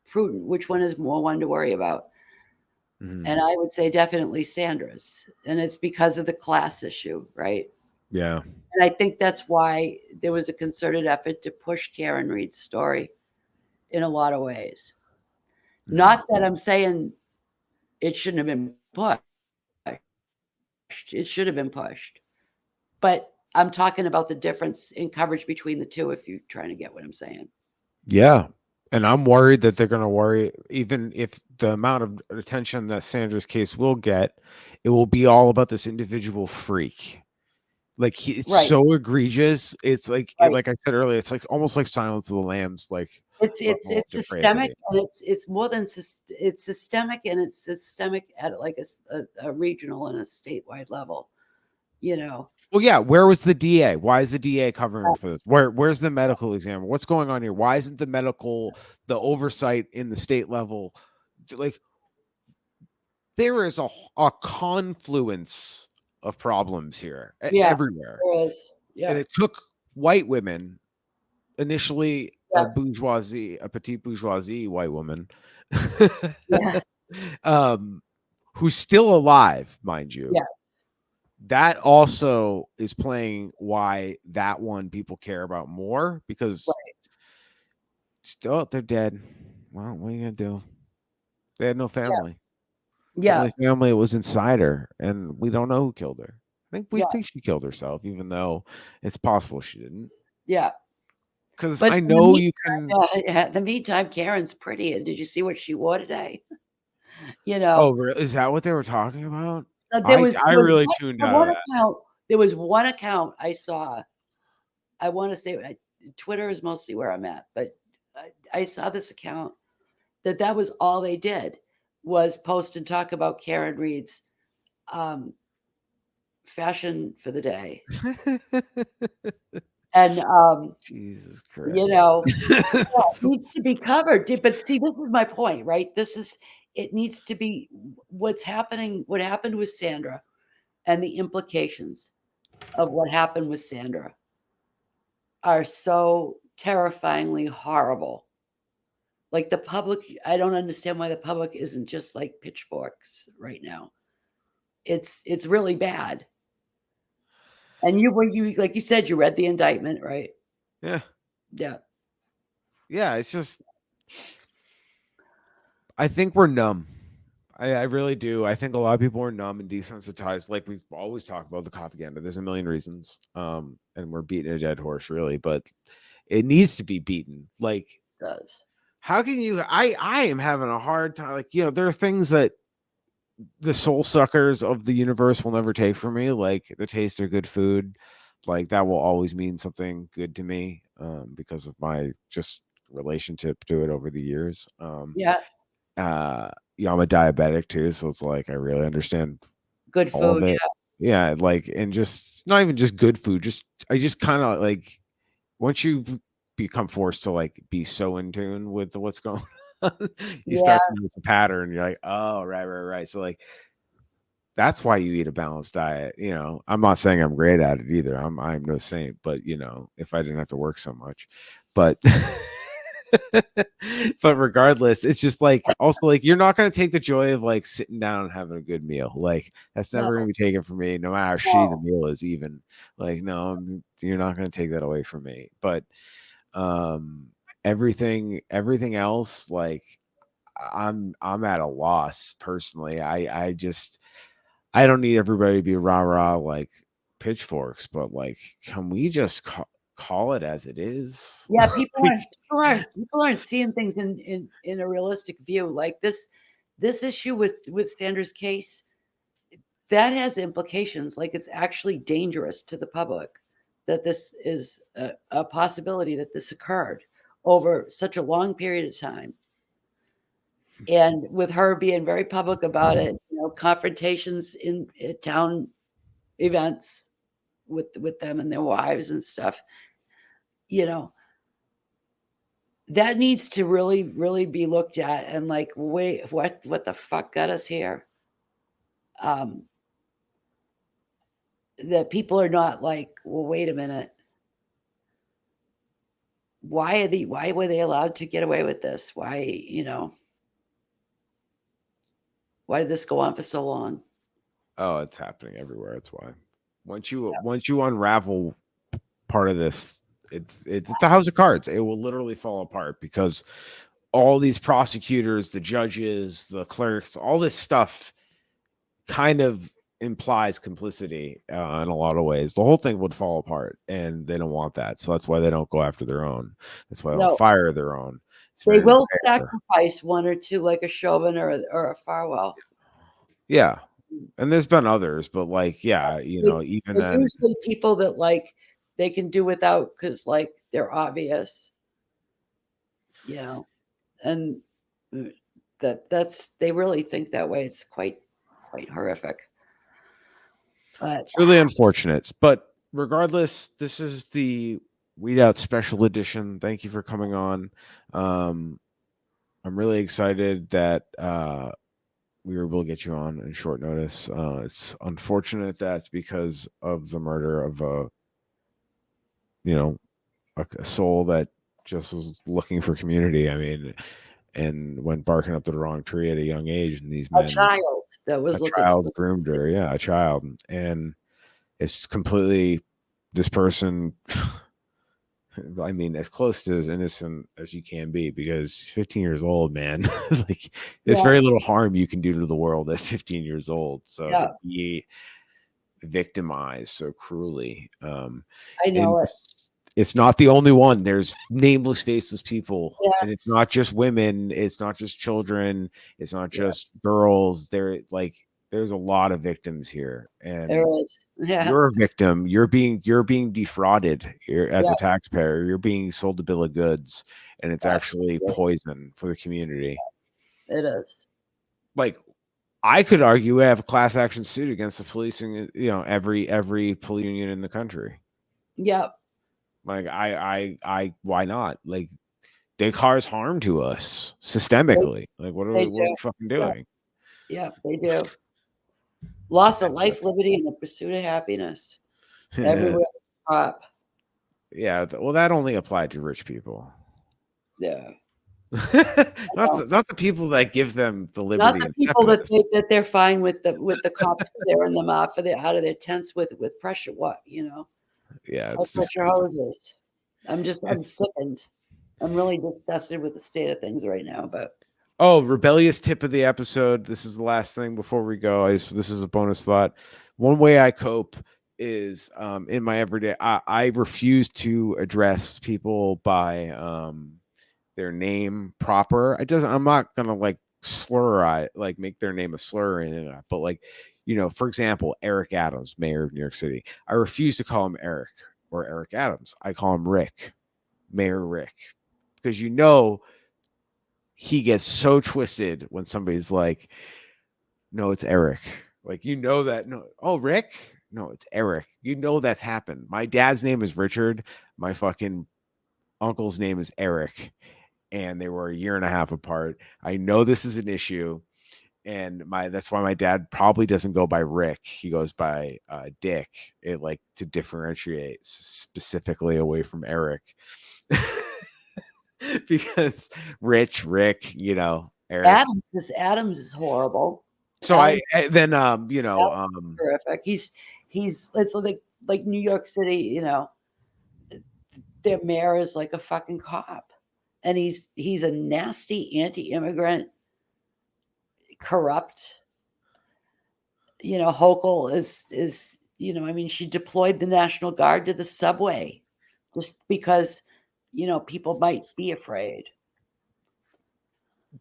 prudent? Which one is more one to worry about? Mhm. And I would say definitely Sandra's, and it's because of the class issue, right? Yeah. And I think that's why there was a concerted effort to push Karen Reed's story in a lot of ways. Not that I'm saying it shouldn't have been pushed. It should have been pushed. But I'm talking about the difference in coverage between the two, if you're trying to get what I'm saying. Yeah. And I'm worried that they're going to worry, even if the amount of attention that Sandra's case will get, it will be all about this individual freak. Like it's Right, so egregious. It's like, right. like I said earlier, it's like almost like Silence of the Lambs, like level of It's systemic, depravity. and it's more than it's systemic, and it's systemic at like a regional and a statewide level. You know, Well, yeah. Where was the DA? Why is the DA covering for this? Where's the medical examiner? What's going on here? Why isn't the oversight in the state level? Like there is a confluence of problems here yeah, everywhere, there is. and Yeah, it took white women, initially yeah, a petite bourgeoisie white woman, yeah, um, who's still alive, mind you. yeah, That also is playing why that one people care about more, because right, still they're dead. Well, what are you gonna do? They had no yeah, family. The yeah, only family was inside her, and we don't know who killed her. We yeah, think she killed herself, even though it's possible she didn't. yeah. Because But I in the know you can. meantime, the meantime, Karen's pretty. And did you see what she wore today? You know, Oh, is that what they were talking about? there I was really tuned out of one that. account. There was one account I saw. I want to say Twitter is mostly where I'm at, but I saw this account that was all they did was post and talk about Karen Reed's um, fashion for the day, and Jesus you Christ. know, yeah, it needs to be covered. But see, this is my point, right? This is it needs to be what's happening. What happened with Sandra and the implications of what happened with Sandra are so terrifyingly horrible. Like the public, I don't understand why the public isn't just like pitchforks right now. It's really bad. And you like you said, you read the indictment, right? Yeah. Yeah. Yeah. It's just, I think we're numb. I really do. I think a lot of people are numb and desensitized. Like we've always talked about the propaganda. There's a million reasons. And we're beating a dead horse, really, but it needs to be beaten. Like, Does. how can you? I am having a hard time. Like, there are things that the soul suckers of the universe will never take from me, like the taste of good food. Like that will always mean something good to me, because of my just relationship to it over the years. Yeah, I'm a diabetic too, so it's like I really understand good all of food. it. Yeah, like, and just not even just good food, just I just kind of like, once you become forced to like be so in tune with what's going on, you Yeah, start to notice a pattern. You're like, oh, right. So like that's why you eat a balanced diet. I'm not saying I'm great at it either. I'm no saint, but if I didn't have to work so much, but but regardless, it's just like, also like, you're not going to take the joy of like sitting down and having a good meal. Like that's no, never going to be taken from me, no matter how shitty the no. meal is. Even like, no, you're not going to take that away from me. But um, everything else, like I'm at a loss personally. I don't need everybody to be rah rah like pitchforks, but like, can we just call it as it is? Yeah, people Like, aren't people aren't people aren't seeing things in a realistic view. Like this issue with Sandra's case, that has implications. Like it's actually dangerous to the public that this is a possibility that this occurred over such a long period of time. And with her being very public about it, confrontations in at town events with them and their wives and stuff, you know, that needs to really, really be looked at and like, wait, what the fuck got us here? Um, that people are not like, well, wait a minute. Why were they allowed to get away with this? Why did this go on for so long? oh, it's happening everywhere. That's why. Once you unravel part of this, it's a house of cards. It will literally fall apart because all these prosecutors, the judges, the clerks, all this stuff kind of implies complicity, in a lot of ways. The whole thing would fall apart, and they don't want that. So that's why they don't go after their own. That's why they'll No, fire their own. It's they very will rare. sacrifice one or two, like a Chauvin or a Farwell. Yeah, and there's been others, but like, yeah, even They're then, usually people that like they can do without because like they're obvious, you know, and that's they really think that way. It's quite horrific. But it's really unfortunate. But regardless, this is the Weed Out Special Edition. Thank you for coming on. Um, I'm really excited that we were able to get you on in short notice. It's unfortunate that's because of the murder of you know, a soul that just was looking for community. I mean, and went barking up the wrong tree at a young age, and these a men, child that a was looking child for groomed her. Yeah, a child, and it's completely this person. I mean, as close to as innocent as you can be, because 15 years old, man, like there's yeah, very little harm you can do to the world at 15 years old. So yeah, to be victimized so cruelly, I and know it. it's not the only one. There's nameless, faceless people, and it's Yes, not just women. It's not just children. It's not yeah, just girls. There's a lot of victims here, there and is. Yeah, you're a victim. You're being defrauded. As yeah, a taxpayer. You're being sold a bill of goods, and it's actually absolutely. poison for the community. It is. Like, I could argue I have a class action suit against the policing. Every police union in the country. Yeah, Like, why not? Like, they cause harm to us they, systemically. Like, they what are do. we fucking Yeah, doing? yeah, they do. Loss of life, liberty, and the pursuit of happiness. Everywhere. Up. Yeah. Well, that only applied to rich people. Yeah. Not the people that give them the Not liberty the and people that happiness. they're fine with the cops clearing them out for out of their tents with pressure Yeah, high it's pressure disgusting. hoses. I'm It's sickened. I'm really disgusted with the state of things right now, but Oh, rebellious tip of the episode. This is the last thing before we go. This is a bonus thought. One way I cope is in my everyday. I refuse to address people by their name proper. I'm not gonna like like make their name a slur or anything like that. But like, for example, Eric Adams, mayor of New York City. I refuse to call him Eric or Eric Adams. I call him Rick, Mayor Rick, because he gets so twisted when somebody's like, no, it's Eric. Like, that. No, oh, Rick? No, it's Eric. That's happened. My dad's name is Richard. My fucking uncle's name is Eric. And they were a year and a half apart. I know this is an issue. And that's why my dad probably doesn't go by Rick. He goes by Dick. It like to differentiate specifically away from Eric. Because Rick, Eric. Adams is horrible. So Adams, terrific. He's it's like New York City, their mayor is like a fucking cop, and he's a nasty anti-immigrant, corrupt. Hochul is she deployed the National Guard to the subway just because people might be afraid.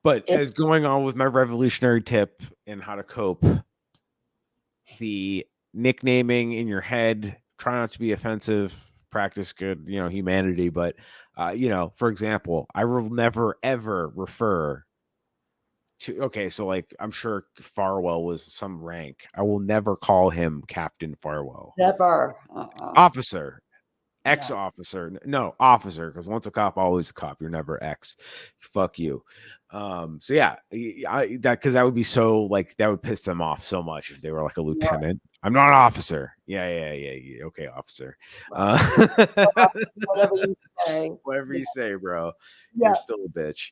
But as going on with my revolutionary tip and how to cope, the nicknaming in your head, try not to be offensive, practice good, humanity. But, for example, I will never, ever refer to, okay, so like, I'm sure Farwell was some rank. I will never call him Captain Farwell. Never. Officer. Ex-officer, no, officer, because once a cop, always a cop. You're never ex. Fuck you. So yeah, because that would be so like that would piss them off so much if they were like a lieutenant. Yeah. I'm not an officer. Yeah. Okay, officer. Whatever you say. Whatever you say, bro. Yeah. You're still a bitch.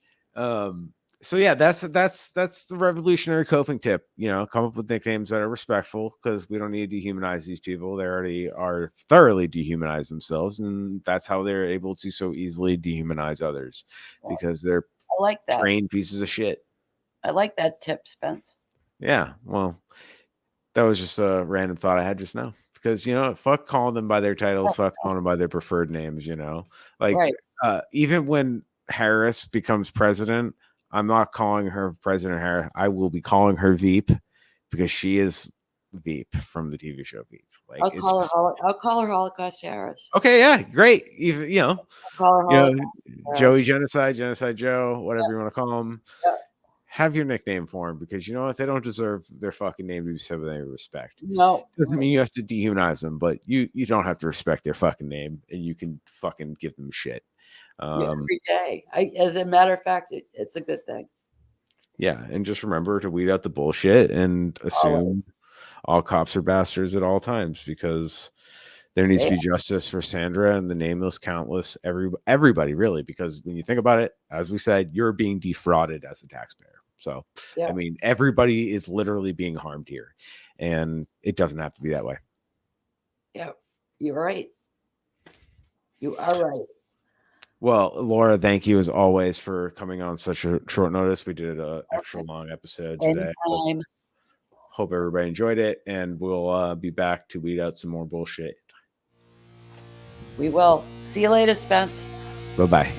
So yeah, that's the revolutionary coping tip. Come up with nicknames that are respectful, because we don't need to dehumanize these people. They already are thoroughly dehumanized themselves, and that's how they're able to so easily dehumanize others, because they're trained pieces of shit. I like that tip, Spence. Yeah, well, that was just a random thought I had just now, because fuck calling them by their titles, fuck calling them by their preferred names. Like right. Even when Harris becomes president, I'm not calling her President Harris. I will be calling her Veep, because she is Veep from the TV show Veep. Like I'll call her Holocaust Harris. Okay, yeah, great. Even I'll call her Joey Genocide Joe, whatever you want to call him. Yeah. Have your nickname for him, because if they don't deserve their fucking name to be said with any respect. No, doesn't mean you have to dehumanize them, but you don't have to respect their fucking name, and you can fucking give them shit. Every day. As a matter of fact, it's a good thing. Yeah, and just remember to weed out the bullshit and assume all cops are bastards at all times, because there needs to be justice for Sandra and the nameless, countless, everybody really, because when you think about it, as we said, you're being defrauded as a taxpayer. So, I mean, everybody is literally being harmed here, and it doesn't have to be that way. Yeah, you're right. You are right. Well, Laura, thank you as always for coming on such a short notice. We did an extra long episode today. Hope everybody enjoyed it, and we'll be back to weed out some more bullshit. We will. See you later, Spence. Bye-bye.